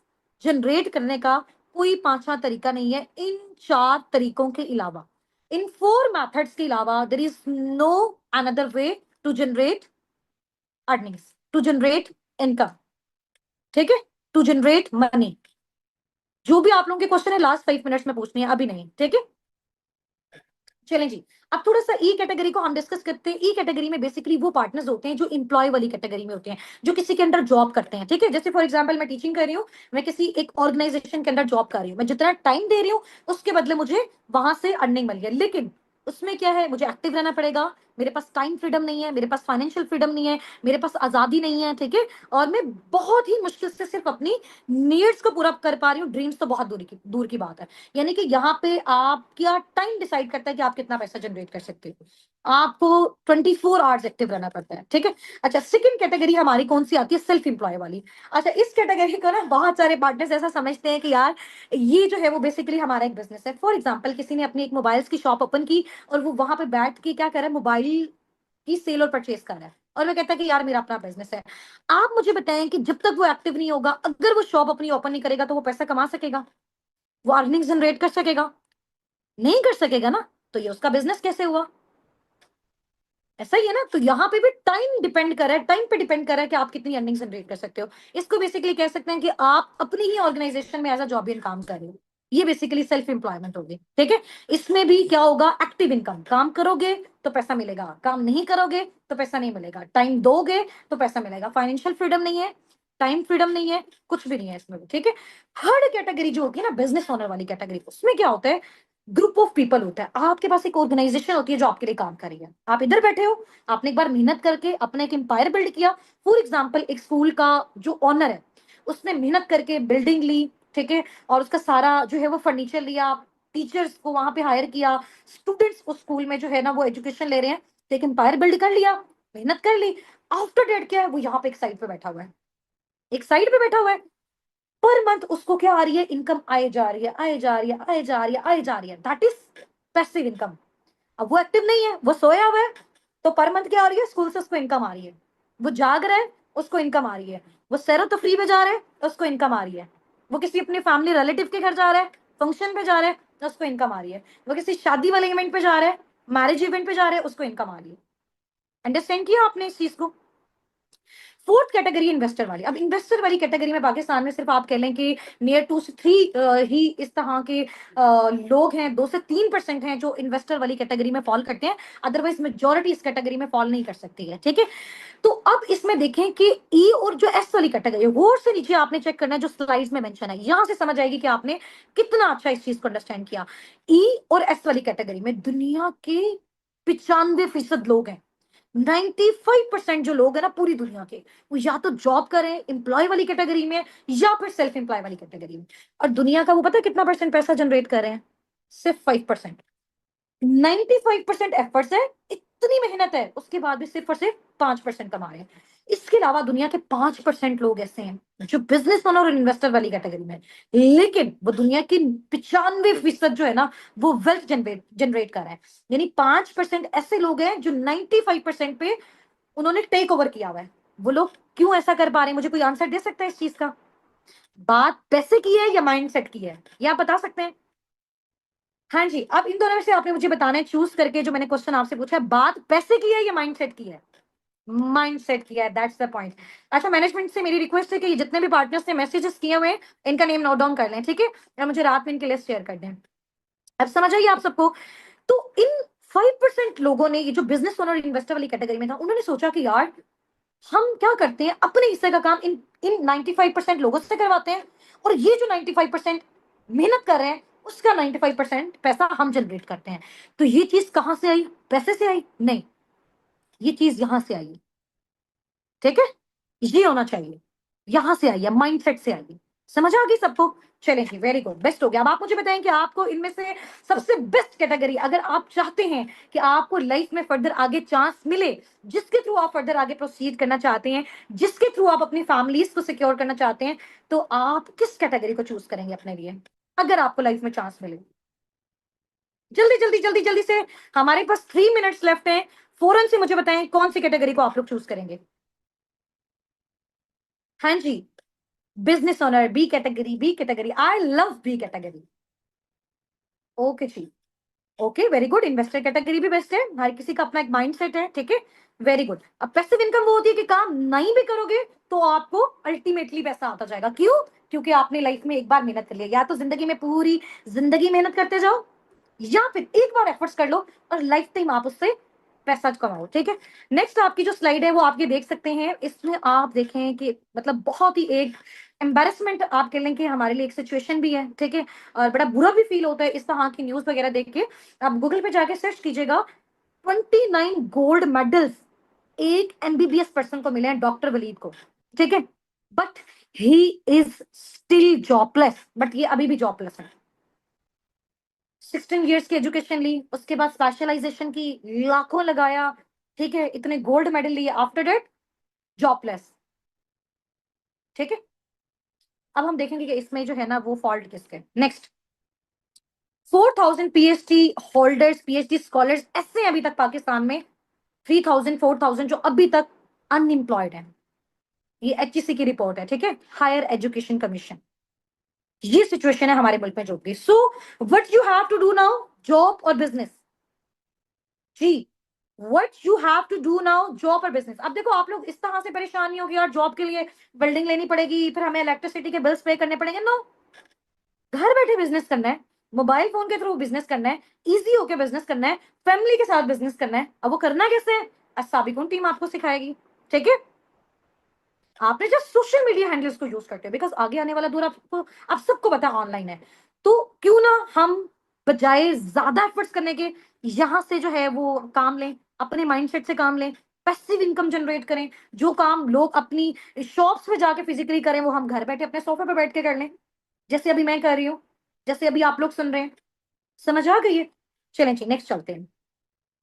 जनरेट करने का कोई पांचवा तरीका नहीं है इन 4 तरीकों के अलावा। इन 4 मेथड्स के अलावा there is no another way to generate earnings, to generate income. ठीक है, टू जनरेट मनी। जो भी आप लोगों के क्वेश्चन है लास्ट 5 मिनट्स में पूछनी है, अभी नहीं। ठीक है, चलें जी। अब थोड़ा सा ई कैटेगरी को हम डिस्कस करते हैं। ई कैटेगरी में बेसिकली वो पार्टनर्स होते हैं जो इंप्लॉय वाली कैटेगरी में होते हैं, जो किसी के अंडर जॉब करते हैं। ठीक है, जैसे फॉर एग्जांपल मैं टीचिंग कर रही हूँ, मैं किसी एक ऑर्गेनाइजेशन के अंदर जॉब कर रही हूँ, मैं जितना टाइम दे रही हूँ उसके बदले मुझे वहां से अर्निंग मिल गया, लेकिन उसमें क्या है, मुझे एक्टिव रहना पड़ेगा। मेरे पास टाइम फ्रीडम नहीं है, मेरे पास फाइनेंशियल फ्रीडम नहीं है, मेरे पास आजादी नहीं है। ठीक है, और मैं बहुत ही मुश्किल से सिर्फ अपनी नीड्स को पूरा कर पा रही हूँ, ड्रीम्स तो बहुत दूर की बात है। यानी कि यहाँ पे आपका टाइम डिसाइड करता है कि आप कितना पैसा जनरेट कर सकते हो। आपको 24 आवर्स एक्टिव रहना पड़ता है। ठीक है, अच्छा, सेकंड कैटेगरी हमारी कौन सी आती है, सेल्फ एम्प्लॉय वाली। अच्छा, इस कैटेगरी को ना बहुत सारे पार्टनर्स ऐसा समझते हैं कि यार ये जो है वो बेसिकली हमारा एक बिजनेस है। फॉर एग्जाम्पल, किसी ने अपनी एक मोबाइल्स की शॉप ओपन की और वो वहां पे बैठ के क्या कर रहा है, मोबाइल की सेल और परचेज कर रहा है, और वो कहता है कि यार मेरा अपना बिजनेस है। आप मुझे बताएं कि जब तक वो एक्टिव नहीं होगा, अगर वो शॉप अपनी ओपन नहीं करेगा, तो वो पैसा कमा सकेगा? वो अर्निंग जनरेट कर सकेगा? नहीं कर सकेगा ना। तो ये उसका बिजनेस कैसे हुआ? ऐसा ही है ना। तो यहाँ पे भी टाइम डिपेंड कर रहा है, टाइम पे डिपेंड कर रहा है कि आप कितनी अर्निंग जनरेट कर सकते हो। इसको बेसिकली कह सकते हैं कि आप अपनी ही ऑर्गेनाइजेशन में एज अ जॉबियन काम कर रहे हो। ये बेसिकली सेल्फ एम्प्लॉयमेंट होगी। ठीक है, इसमें भी क्या होगा, एक्टिव इनकम। काम करोगे तो पैसा मिलेगा, काम नहीं करोगे तो पैसा नहीं मिलेगा, टाइम दोगे तो पैसा मिलेगा। फाइनेंशियल फ्रीडम नहीं है, टाइम फ्रीडम नहीं है, कुछ भी नहीं है इसमें भी। ठीक है, थर्ड कैटेगरी जो होती है ना, बिजनेस ओनर वाली कैटेगरी, उसमें क्या होता है, ग्रुप ऑफ पीपल होता है। आपके पास एक ऑर्गेनाइजेशन होती है जो आपके लिए काम कर रही है। आप इधर बैठे हो, आपने एक बार मेहनत करके अपना एक एम्पायर बिल्ड किया। फॉर एग्जाम्पल, एक स्कूल का जो ओनर है, उसने मेहनत करके बिल्डिंग ली। ठीक है, और उसका सारा जो है वो फर्नीचर लिया, टीचर्स को वहां पे हायर किया, स्टूडेंट्स उस स्कूल में जो है ना वो एजुकेशन ले रहे हैं, तो एक एम्पायर बिल्ड कर लिया, मेहनत कर ली। आफ्टर डेट क्या है, वो यहाँ पे एक साइड पे बैठा हुआ है, एक साइड पे बैठा हुआ है। पर मंथ उसको क्या आ रही है, इनकम आए जा रही है, आए जा रही है, आए जा रही है, आए जा रही है। That is passive income. अब वो एक्टिव नहीं है, वो सोया हुआ है, तो पर मंथ क्या आ रही है, स्कूल से उसको इनकम आ रही है। वो जाग रहा है, उसको इनकम आ रही है। वो सैरो तफरी पे जा रहा है, उसको इनकम आ रही है। वो किसी अपने फैमिली रिलेटिव के घर जा रहा है, फंक्शन पे जा रहा है, उसको इनकम आ रही है। वो किसी शादी वाले इवेंट पे जा रहा है, मैरिज इवेंट पे जा रहा है, उसको इनकम आ रही है। अंडरस्टैंड किया आपने इस चीज को? फोर्थ कैटेगरी इन्वेस्टर वाली। अब इन्वेस्टर वाली कैटेगरी में पाकिस्तान में सिर्फ आप कह लें कि नियर 2 से 3 ही इस तरह के लोग हैं, 2 से 3% हैं जो इन्वेस्टर वाली कैटेगरी में फॉल करते हैं। अदरवाइज मेजोरिटी इस कैटेगरी में फॉल नहीं कर सकती है, ठीक है। तो अब इसमें देखें कि ई और जो एस वाली कैटेगरी है, वो से नीचे आपने चेक करना है जो स्लाइड्स में मेंशन है, यहां से समझ आएगी कि आपने कितना अच्छा इस चीज को अंडरस्टैंड किया। ई और एस वाली कैटेगरी में दुनिया के 95% लोग हैं। 95% जो लोग हैं ना पूरी दुनिया के, वो या तो जॉब करें एम्प्लॉय वाली कैटेगरी में या फिर सेल्फ एम्प्लॉय वाली कैटेगरी में। और दुनिया का वो पता है कितना परसेंट पैसा जनरेट कर रहे हैं? सिर्फ 5%। 95% एफर्ट्स है, इतनी मेहनत है, उसके बाद भी सिर्फ और सिर्फ 5% कमा रहे हैं। इसके अलावा दुनिया के 5% लोग ऐसे हैं जो बिजनेस ओनर और इन्वेस्टर वाली कैटेगरी में हैं। लेकिन वो दुनिया की 95% जो है ना, वो वेल्थ जनरेट जनरेट कर रहे हैं। यानी 5% ऐसे लोग हैं जो 95% पे उन्होंने टेक ओवर किया हुआ है। वो लोग क्यों ऐसा कर पा रहे हैं? मुझे कोई आंसर दे सकता है इस चीज का? बात पैसे की है या माइंडसेट की है, ये आप बता सकते हैं? हाँ जी, अब इन दोनों में से आपने मुझे बताना है चूज करके, जो मैंने क्वेश्चन आपसे पूछा है, बात पैसे की है या माइंडसेट की है? माइंडसेट किया है, दैट्स द पॉइंट। अच्छा, मैनेजमेंट से मेरी रिक्वेस्ट है कि जितने भी पार्टनर्स ने मैसेजेस किए हुए हैं, इनका नेम नोट डाउन कर लें, ठीक है, और मुझे रात में इनकी लिस्ट शेयर कर दें। अब समझ आइए आप सबको। तो इन 5% लोगों ने, ये जो बिजनेस ओनर इन्वेस्टर वाली कैटेगरी में था, उन्होंने सोचा कि यार हम क्या करते हैं, अपने हिस्से का काम इन इन 95% लोगों से करवाते हैं, और ये जो 95% मेहनत कर रहे हैं, उसका 95% पैसा हम जनरेट करते हैं। तो ये चीज कहां से आई? पैसे से आई? नहीं, ये चीज यहां से आई, ठीक है। ये होना चाहिए, यहां से आई है, माइंडसेट से आई है। समझ आ गई सबको? चलेंगे, वेरी गुड, बेस्ट हो गया। अब आप मुझे बताएं कि आपको इनमें से सबसे बेस्ट कैटेगरी, अगर आप चाहते हैं कि आपको लाइफ में फर्दर आगे चांस मिले, जिसके थ्रू आप फर्दर आगे प्रोसीड करना चाहते हैं, जिसके थ्रू आप अपनी फैमिलीज को सिक्योर करना चाहते हैं, तो आप किस कैटेगरी को चूज करेंगे अपने लिए, अगर आपको लाइफ में चांस मिले? जल्दी जल्दी जल्दी जल्दी से, हमारे पास 3 मिनट्स लेफ्ट हैं। फौरन से मुझे बताएं कौन सी कैटेगरी को आप लोग चूज करेंगे। हाँ जी, business owner, B category, B category, I love B category. Okay जी, okay, very good. Investor category भी बेस्ट है, हर किसी का अपना एक माइंडसेट है, ठीक है, वेरी गुड। अब पैसिव इनकम वो होती है कि काम नहीं भी करोगे तो आपको अल्टीमेटली पैसा आता जाएगा। क्यों? क्योंकि आपने लाइफ में एक बार मेहनत कर लिया, या तो जिंदगी में पूरी जिंदगी मेहनत करते जाओ, या फिर एक बार एफर्ट्स कर लो और लाइफ टाइम आप उससे पैसा कमाओ, ठीक है। नेक्स्ट आपकी जो स्लाइड है वो आप ये देख सकते हैं, इसमें आप देखें कि मतलब बहुत ही एक एम्बेरसमेंट आप कह लें कि हमारे लिए एक सिचुएशन भी है, ठीक है, और बड़ा बुरा भी फील होता है इस तरह की न्यूज वगैरह देख के। आप गूगल पे जाके सर्च कीजिएगा, 29 गोल्ड मेडल्स एक एमबीबीएस पर्सन को मिले हैं, डॉक्टर वलीद को, ठीक है। But he is still jobless, but ये अभी भी जॉबलेस है। 16 ईयर्स की एजुकेशन ली, उसके बाद स्पेशलाइजेशन की, लाखों लगाया, ठीक है, इतने गोल्ड मेडल लिए, आफ्टर डेट जॉबलेस, ठीक है। अब हम देखेंगे कि इसमें जो है ना वो फॉल्ट किसके। Next, 4000 PhD holders, PhD scholars ऐसे अभी तक पाकिस्तान में, 3000 4000 जो अभी तक अनएम्प्लॉयड है। ये एचईसी की रिपोर्ट है, ठीक है, हायर एजुकेशन कमीशन। ये सिचुएशन है हमारे मुल्क में जो भी। So what you have to do now, job और बिजनेस जी, what you have to do now, job और बिजनेस। अब देखो, आप लोग इस तरह से परेशान नहीं हो कि यार जॉब के लिए बिल्डिंग लेनी पड़ेगी, फिर हमें इलेक्ट्रिसिटी के बिल्स पे करने पड़ेंगे। नो, घर बैठे बिजनेस करना है, मोबाइल फोन के थ्रू बिजनेस करना है, इजी होके बिजनेस करना है, फैमिली के साथ बिजनेस करना है। अब वो करना कैसे है, असाबिकुन टीम आपको सिखाएगी, ठीक है। आपने जस्ट सोशल मीडिया हैंडल्स को यूज करते हैं, बिकॉज आगे आने वाला दौर आपको, आप सबको पता है, ऑनलाइन है। तो क्यों ना हम बजाय ज्यादा एफर्ट्स करने के, यहां से जो है वो काम लें, अपने माइंडसेट से काम लें, पैसिव इनकम जनरेट करें। जो काम लोग अपनी शॉप्स पे जाके फिजिकली करें, वो हम घर बैठे अपने सोफे पे बैठ के कर लें, जैसे अभी मैं कर रही हूँ, जैसे अभी आप लोग सुन रहे हैं। समझ आ गई है? चलें जी, नेक्स्ट चलते हैं।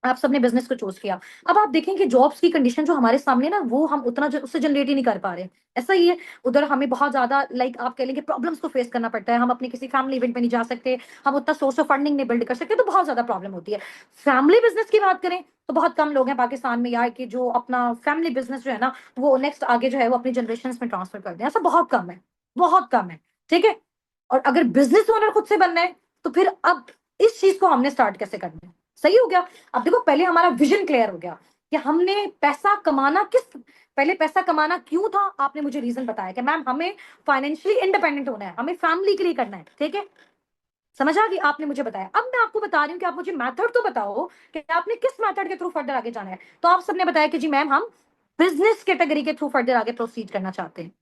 आप सबने बिजनेस को चूज किया। अब आप देखें कि जॉब्स की कंडीशन जो हमारे सामने ना, वो हम उतना उससे जनरेट ही नहीं कर पा रहे। ऐसा ही है, उधर हमें बहुत ज्यादा लाइक आप कह लेंगे प्रॉब्लम्स को फेस करना पड़ता है। हम अपनी किसी फैमिली इवेंट में नहीं जा सकते, हम उतना सोर्स ऑफ फंडिंग नहीं बिल्ड कर सकते, तो बहुत ज्यादा प्रॉब्लम होती है। फैमिली बिजनेस की बात करें तो बहुत कम लोग हैं पाकिस्तान में यार कि जो अपना फैमिली बिजनेस जो है ना, वो नेक्स्ट आगे जो है वो अपनी जनरेशन में ट्रांसफर कर दें। ऐसा बहुत कम है, बहुत कम है। ठीक है। और अगर बिजनेस ओनर खुद से बनना है तो फिर अब इस चीज को हमने स्टार्ट कैसे करना है? सही हो गया। अब देखो, पहले हमारा विजन क्लियर हो गया कि हमने पैसा कमाना पहले पैसा कमाना क्यों था, आपने मुझे रीजन बताया कि मैम हमें फाइनेंशियली इंडिपेंडेंट होना है, हमें फैमिली के लिए करना है। ठीक है, समझ आ गई, आपने मुझे बताया। अब मैं आपको बता रही हूँ कि आप मुझे मेथड तो बताओ कि आपने किस मेथड के थ्रू फर्दर आगे जाना है। तो आप सबने बताया कि जी मैम हम बिजनेस कैटेगरी के थ्रू फर्दर आगे प्रोसीड करना चाहते हैं।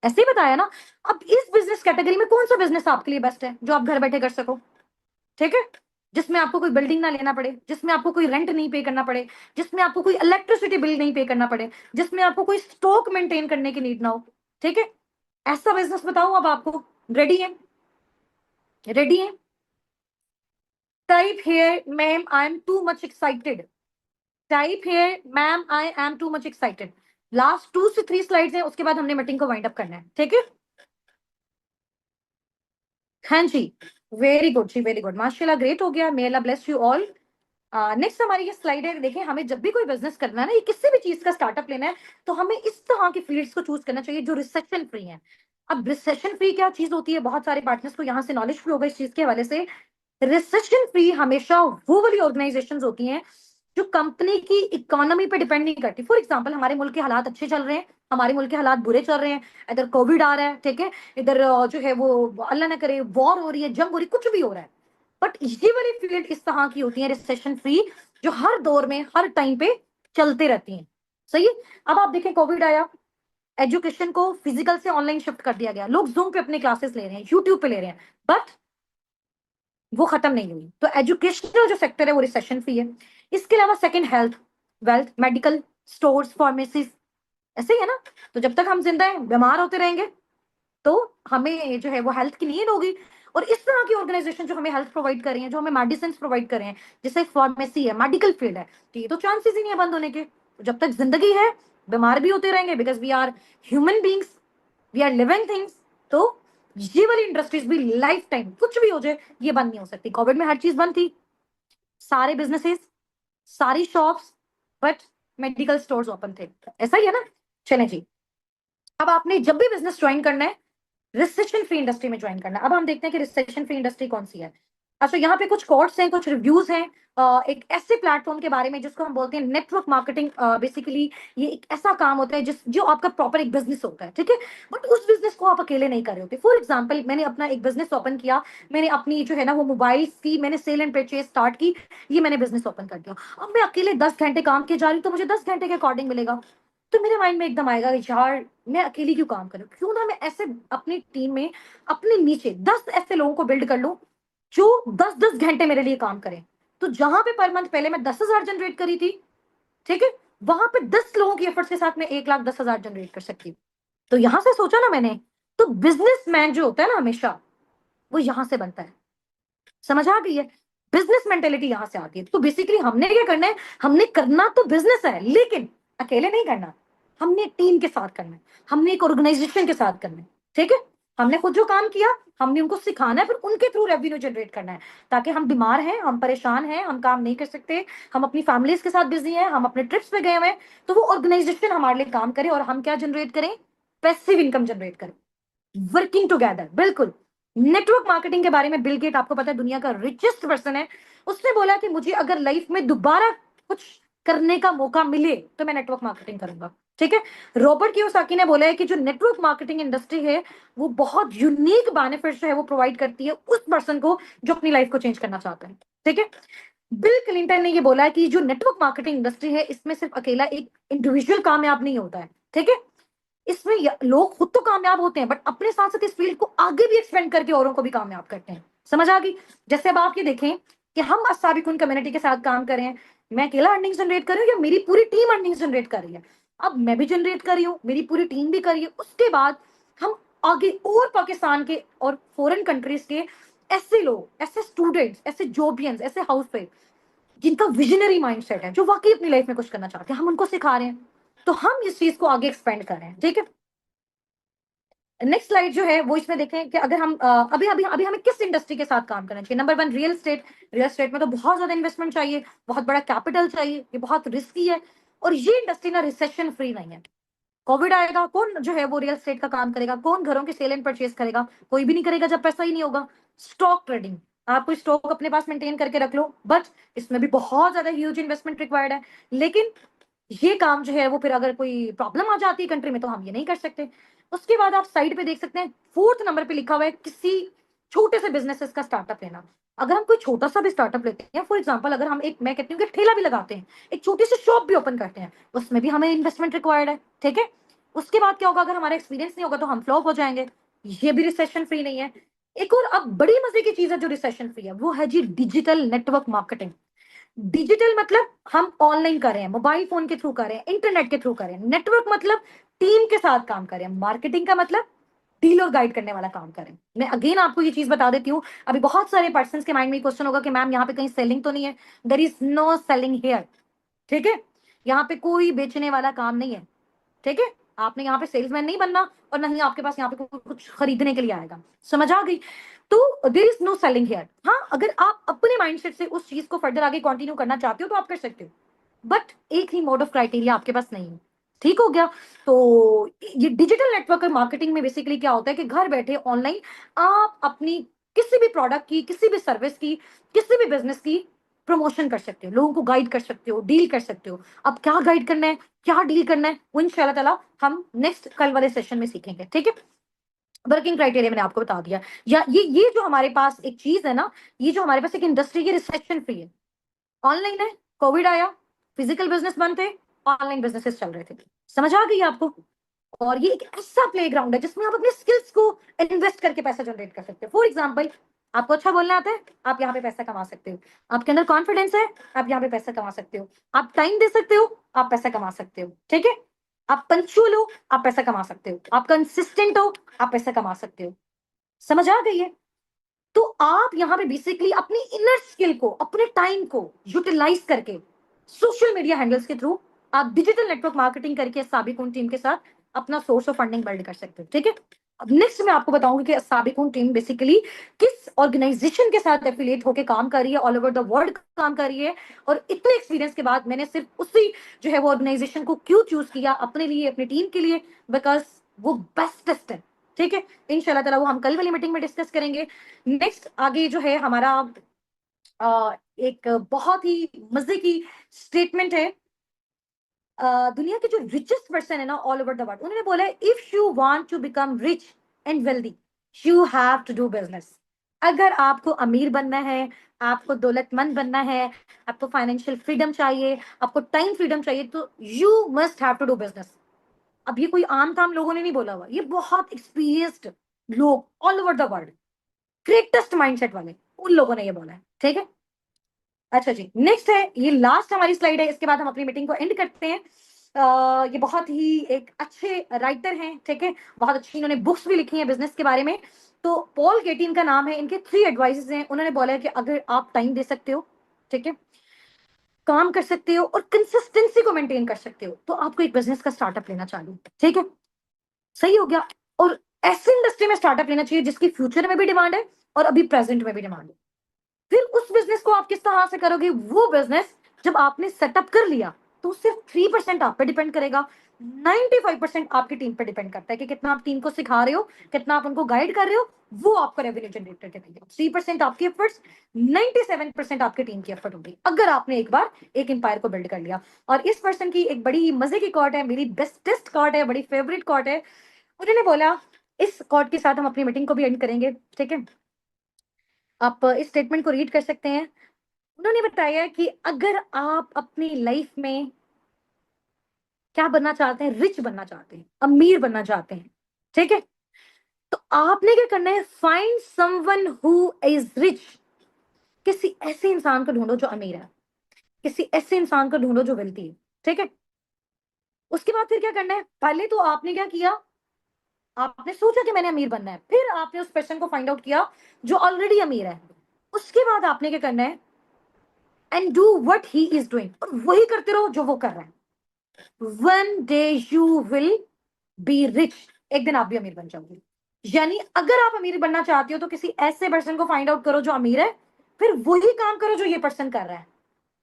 ऐसे ही बताया ना। अब इस बिजनेस कैटेगरी में कौन सा बिजनेस आपके लिए बेस्ट है जो आप घर बैठे कर सको? ठीक है, जिसमें आपको कोई बिल्डिंग ना लेना पड़े, जिसमें आपको कोई रेंट नहीं पे करना पड़े, जिसमें आपको कोई इलेक्ट्रिसिटी बिल नहीं पे करना पड़े, जिसमें आपको कोई स्टॉक मेंटेन करने की नीड ना हो। ठीक है, ऐसा बिजनेस बताऊं अब आपको? रेडी है? रेडी है? Type here ma'am I M too much excited. Type here ma'am I M too much excited. Last 2 से 3 स्लाइड्स हैं, उसके बाद हमने मीटिंग को वाइंड अप करना है। ठीक है। हाँ जी, वेरी गुड जी, वेरी गुड, माशाल्लाह, ग्रेट हो गया। मे अल्लाह ब्लेस यू ऑल। नेक्स्ट हमारी ये स्लाइड है। देखें, हमें जब भी कोई बिजनेस करना है ना, ये किसी भी चीज का स्टार्टअप लेना है, तो हमें इस तरह की फील्ड्स को चूज करना चाहिए जो रिसेशन फ्री है। अब रिसेशन फ्री क्या चीज होती है? बहुत सारे पार्टनर्स को यहाँ से नॉलेज फ्री होगा इस चीज के हवाले से। रिसेशन फ्री हमेशा वो वाली ऑर्गेनाइजेशंस होती हैं जो कंपनी की इकोनॉमी पे डिपेंड नहीं करती। फॉर एग्जांपल, हमारे मुल्क के हालात अच्छे चल रहे हैं, हमारे मुल्क के हालात बुरे चल रहे हैं, इधर कोविड आ रहा है, ठीक है, इधर जो है वो अल्लाह ना करे वॉर हो रही है, जंग हो रही है, कुछ भी हो रहा है। बट ये वाली फील्ड इस तरह की होती है रिसेशन फ्री, जो हर दौर में हर टाइम पे चलते रहती हैं। सही है। अब आप देखें, कोविड आया, एजुकेशन को फिजिकल से ऑनलाइन शिफ्ट कर दिया गया, लोग जूम पे अपने क्लासेस ले रहे हैं, यूट्यूब पे ले रहे हैं, बट वो खत्म नहीं हुई। तो एजुकेशनल जो सेक्टर है वो रिसेशन फ्री है। इसके अलावा second, health, wealth, medical, stores, pharmacies, ऐसे ही है ना। तो जब तक हम जिंदा हैं, बीमार होते रहेंगे, तो हमें जो है वो हेल्थ की नीड होगी। और इस तरह की ऑर्गेनाइजेशन जो हमें हेल्थ प्रोवाइड कर रही है, जो हमें मेडिसिन प्रोवाइड कर रहे हैं, जैसे फार्मेसी है, मेडिकल फील्ड है, तो ये तो चांसेस ही नहीं है बंद होने के। तो जब तक जिंदगी है, बीमार भी होते रहेंगे, because we are human beings, we are living things. तो ये वाली इंडस्ट्रीज भी लाइफ टाइम कुछ भी हो जाए, ये बंद नहीं हो सकती। कोविड में हर चीज बंद थी, सारे बिजनेसेस, सारी shops, but medical stores open थे। ऐसा ही है ना। चलें जी, अब आपने जब भी बिजनेस ज्वाइन करना है, रिसेशन फ्री इंडस्ट्री में ज्वाइन करना है। अब हम देखते हैं कि रिसेशन फ्री इंडस्ट्री कौन सी है। अच्छा, यहाँ पे कुछ कोट्स हैं, कुछ रिव्यूज हैं, एक ऐसे प्लेटफॉर्म के बारे में जिसको हम बोलते हैं नेटवर्क मार्केटिंग। बेसिकली ये एक ऐसा काम होता है जो आपका प्रॉपर एक बिजनेस होता है। ठीक है, बट उस बिजनेस को आप अकेले नहीं कर रहे होते। फॉर एग्जाम्पल, मैंने अपना एक बिजनेस ओपन किया, मैंने अपनी जो है ना वो मोबाइल की मैंने सेल एंड परचेज स्टार्ट की, ये मैंने बिजनेस ओपन कर दिया। अब मैं अकेले 10 घंटे काम किए जा रही हूँ, तो मुझे 10 घंटे के अकॉर्डिंग मिलेगा। तो मेरे माइंड में एकदम आएगा कि यार मैं अकेली क्यों काम करूं, क्यों ना मैं ऐसे अपनी टीम में अपने नीचे 10 ऐसे लोगों को बिल्ड कर लूं जो 10-10 घंटे मेरे लिए काम करें। तो जहां पे पर मंथ पहले मैं 10,000 जनरेट करी थी, ठीक है, वहां पे 10 लोगों की एफर्ट्स के साथ मैं 1,10,000 जनरेट कर सकती हूँ। तो यहां से सोचा ना मैंने, तो बिजनेसमैन जो होता है ना, हमेशा वो यहां से बनता है। समझ आ गई है? बिजनेस मेंटेलिटी यहां से आती है। तो बेसिकली हमने क्या करना है, हमने करना तो बिजनेस है, लेकिन अकेले नहीं करना, हमने टीम के साथ करना है, हमने एक ऑर्गेनाइजेशन के साथ करना है। ठीक है, हमने खुद जो काम किया, हमने उनको सिखाना है, फिर उनके थ्रू रेवेन्यू जनरेट करना है। ताकि हम बीमार हैं, हम परेशान हैं, हम काम नहीं कर सकते, हम अपनी फैमिलीज के साथ बिजी हैं, हम अपने ट्रिप्स पे गए हुए हैं, तो वो ऑर्गेनाइजेशन हमारे लिए काम करे और हम क्या जनरेट करें? पैसिव इनकम जनरेट करें, वर्किंग टुगेदर। बिल्कुल। नेटवर्क मार्केटिंग के बारे में बिल गेट, आपको पता है, दुनिया का रिचेस्ट पर्सन है, उसने बोला कि मुझे अगर लाइफ में दोबारा कुछ करने का मौका मिले तो मैं नेटवर्क मार्केटिंग करूंगा। ठीक है। रॉबर्ट कियोसाकी ने बोला है कि जो नेटवर्क मार्केटिंग इंडस्ट्री है, वो बहुत यूनिक बेनिफिट जो है वो प्रोवाइड करती है उस पर्सन को जो अपनी लाइफ को चेंज करना चाहता है। ठीक है। बिल क्लिंटन ने ये बोला है कि जो नेटवर्क मार्केटिंग इंडस्ट्री है, इसमें सिर्फ अकेला एक इंडिविजुअल कामयाब नहीं होता है। ठीक है, इसमें लोग खुद तो कामयाब होते हैं, बट अपने साथ साथ इस फील्ड को आगे भी एक्सपेंड करके औरों को भी कामयाब करते हैं। समझ आ गई? जैसे अब आप ये देखें कि हम अस्साबिकुन कम्युनिटी के साथ काम कर रहे हैं, मैं अकेला अर्निंग जनरेट कर रही हूँ या मेरी पूरी टीम अर्निंग जनरेट कर रही है? अब मैं भी जनरेट कर रही हूँ, मेरी पूरी टीम भी कर रही है, उसके बाद हम आगे और पाकिस्तान के और फॉरेन कंट्रीज के ऐसे लोग, ऐसे स्टूडेंट्स, ऐसे जॉबियंस, ऐसे हाउस वाइफ, जिनका विजनरी माइंडसेट है, जो वाकई अपनी लाइफ में कुछ करना चाहते हैं, हम उनको सिखा रहे हैं। तो हम इस चीज को आगे एक्सपेंड कर रहे हैं, ठीक है। नेक्स्ट स्लाइड जो है वो इसमें देखें कि अगर हम अभी अभी अभी हमें किस इंडस्ट्री के साथ काम करना चाहिए। Number one, real estate. Real estate में तो बहुत ज्यादा इन्वेस्टमेंट चाहिए, बहुत बड़ा कैपिटल चाहिए, ये बहुत रिस्की है, और ये इंडस्ट्री ना रिसेशन फ्री नहीं है। कोविड आएगा, कौन जो है वो रियल एस्टेट का काम करेगा, कौन घरों के सेल एंड परचेज करेगा, कोई भी नहीं करेगा जब पैसा ही नहीं होगा। स्टॉक ट्रेडिंग, आप कोई स्टॉक अपने पास मेंटेन करके रख लो, बट इसमें भी बहुत ज्यादा ह्यूज इन्वेस्टमेंट रिक्वायर्ड है। लेकिन ये काम जो है वो फिर अगर कोई प्रॉब्लम आ जाती है कंट्री में तो हम ये नहीं कर सकते। उसके बाद आप साइड पे देख सकते हैं, फोर्थ नंबर पे लिखा हुआ है किसी छोटे से बिजनेसेस का स्टार्टअप लेना। अगर हम कोई छोटा सा भी स्टार्टअप लेते हैं, फॉर एग्जांपल अगर हम एक, मैं कहती हूँ कि ठेला भी लगाते हैं, एक छोटी सी शॉप भी ओपन करते हैं, उसमें भी हमें इन्वेस्टमेंट रिक्वायर्ड है, ठीक है। उसके बाद क्या होगा, अगर हमारा एक्सपीरियंस नहीं होगा तो हम फ्लॉप हो जाएंगे। ये भी रिसेशन फ्री नहीं है। एक और अब बड़ी मजे की चीज है जो रिसेशन फ्री है, वो है जी डिजिटल नेटवर्क मार्केटिंग। डिजिटल मतलब हम ऑनलाइन कर रहे हैं, मोबाइल फोन के थ्रू कर रहे हैं, इंटरनेट के थ्रू कर रहे हैं। नेटवर्क मतलब टीम के साथ काम कर रहे हैं। मार्केटिंग का मतलब डील और गाइड करने वाला काम करें। मैं अगेन आपको ये चीज बता देती हूँ, अभी बहुत सारे पर्सन के माइंड में क्वेश्चन होगा कि मैम यहाँ पे कहीं सेलिंग तो नहीं है। There is no ceiling here, ठीक है। यहाँ पे कोई बेचने वाला काम नहीं है, ठीक है। आपने यहाँ पे सेल्समैन नहीं बनना, और नहीं आपके पास यहाँ पे कुछ खरीदने के लिए आएगा, समझ आ गई। तो there is no ceiling here. हाँ, अगर आप अपने माइंडसेट से उस चीज को फर्दर आगे कंटिन्यू करना चाहते हो तो आप कर सकते हो, बट एक ही मोड ऑफ क्राइटेरिया आपके पास नहीं है, ठीक हो गया। तो ये डिजिटल नेटवर्क मार्केटिंग में बेसिकली क्या होता है कि घर बैठे ऑनलाइन आप अपनी किसी भी प्रोडक्ट की, किसी भी सर्विस की, किसी भी बिजनेस की प्रमोशन कर सकते हो, लोगों को गाइड कर सकते हो, डील कर सकते हो। अब क्या गाइड करना है, क्या डील करना है, वो इंशाल्लाह ताला हम नेक्स्ट कल वाले सेशन में सीखेंगे, ठीक है। वर्किंग क्राइटेरिया मैंने आपको बता दिया। या ये जो हमारे पास एक चीज है ना, ये जो हमारे पास एक इंडस्ट्री की रिसेशन फ्री है, ऑनलाइन है, कोविड आया, फिजिकल बिजनेस बंद थे, ऑनलाइन बिजनेसेस चल रहे थे, समझ आ गई आपको। और ये एक ऐसा प्लेग्राउंड है जिसमें आप अपने स्किल्स को इन्वेस्ट करके पैसा जनरेट कर सकते हो। फॉर एग्जाम्पल, आपको अच्छा बोलना आता है, आप यहाँ पे पैसा कमा सकते हो। आपके अंदर कॉन्फिडेंस है, आप यहाँ पे पैसा कमा सकते हो। आप टाइम दे सकते हो, आप पैसा कमा सकते हो, ठीक है। आप पंचुअल हो, आप पैसा कमा सकते हो। आप कंसिस्टेंट हो, आप पैसा कमा सकते हो, समझ आ गई है। तो आप यहाँ पे बेसिकली अपनी इनर स्किल को, अपने टाइम को यूटिलाइज करके सोशल मीडिया हैंडल्स के थ्रू आप डिजिटल नेटवर्क मार्केटिंग करके साबिकुन टीम के साथ अपना सोर्स ऑफ फंडिंग बिल्ड कर सकते हो, ठीक है। अब नेक्स्ट मैं आपको बताऊंगी कि साबिकुन टीम बेसिकली किस ऑर्गेनाइजेशन के साथ एफिलिएट होकर काम कर रही है, ऑल ओवर द वर्ल्ड काम कर रही है। और इतने एक्सपीरियंस के बाद मैंने सिर्फ उसी जो है वो ऑर्गेनाइजेशन को क्यों चूज किया अपने लिए, अपनी टीम के लिए, बिकॉज वो बेस्टेस्ट है, ठीक है। इंशाल्लाह ताला वो हम कल वाली मीटिंग में डिस्कस करेंगे। नेक्स्ट आगे जो है हमारा एक बहुत ही मजे की स्टेटमेंट है। दुनिया के जो रिचेस्ट पर्सन है ना ऑल ओवर द वर्ल्ड, उन्होंने बोला है if you want to become rich and wealthy you have to do business. अगर आपको अमीर बनना है, आपको दौलतमंद बनना है, आपको फाइनेंशियल फ्रीडम चाहिए, आपको टाइम फ्रीडम चाहिए, तो you must have to do business. अब ये कोई आम ताम लोगों ने नहीं बोला हुआ, ये बहुत एक्सपीरियंस्ड लोग all over the world, greatest mindset वाले, उन लोगों ने ये बोला है, ठीक है। अच्छा जी, नेक्स्ट है, ये लास्ट हमारी स्लाइड है, इसके बाद हम अपनी मीटिंग को एंड करते हैं। ये बहुत ही एक अच्छे राइटर हैं, ठीक है, बहुत अच्छी इन्होंने बुक्स भी लिखी हैं बिजनेस के बारे में। तो पॉल गेटी इनका नाम है। इनके 3 एडवाइसेस हैं। उन्होंने बोला है कि अगर आप टाइम दे सकते हो, ठीक है, काम कर सकते हो और कंसिस्टेंसी को मेंटेन कर सकते हो, तो आपको एक बिजनेस का स्टार्टअप लेना चाहिए, ठीक है। सही हो गया। और ऐसी इंडस्ट्री में स्टार्टअप लेना चाहिए जिसकी फ्यूचर में भी डिमांड है और अभी प्रेजेंट में भी डिमांड है। फिर उस बिजनेस को आप किस तरह से करोगे, वो बिजनेस जब आपने सेटअप कर लिया तो सिर्फ 3% आप पे डिपेंड करेगा, 95% आपकी टीम पे डिपेंड करता है कि कितना आप टीम को सिखा रहे हो, कितना आप उनको गाइड कर रहे हो, वो आपको रेवेन्यू जनरेट करके देंगे। 3% आपकी एफर्ट्स, 97% आपकी टीम की एफर्ट होगी, अगर आपने एक बार एक एम्पायर को बिल्ड कर लिया। और इस पर्सन की एक बड़ी मजे की कॉट है, मेरी बेस्टेस्ट कॉट है, बड़ी फेवरेट कॉट है। उन्होंने बोला, इस कॉट के साथ हम अपनी मीटिंग को भी एंड करेंगे, ठीक है। आप इस स्टेटमेंट को रीड कर सकते हैं। उन्होंने बताया कि अगर आप अपनी लाइफ में क्या बनना चाहते हैं, रिच बनना चाहते हैं, अमीर बनना चाहते हैं, ठीक है, तो आपने क्या करना है, find someone who is rich. किसी ऐसे इंसान को ढूंढो जो अमीर है, किसी ऐसे इंसान को ढूंढो जो वेल्थी है, ठीक है। उसके बाद फिर क्या करना है, पहले तो आपने क्या किया, आपने सोचा कि मैंने अमीर बनना है, फिर आपने उस पर्सन को फाइंड आउट किया जो ऑलरेडी अमीर है। उसके बाद आपने क्या करना है, and do what he is doing, और वही करते रहो जो वो कर रहा है. One day you will be rich. एक दिन आप भी अमीर बन जाओगे. यानी अगर आप अमीर बनना चाहते हो तो किसी ऐसे पर्सन को फाइंड आउट करो जो अमीर है, फिर वही काम करो जो ये पर्सन कर रहा है.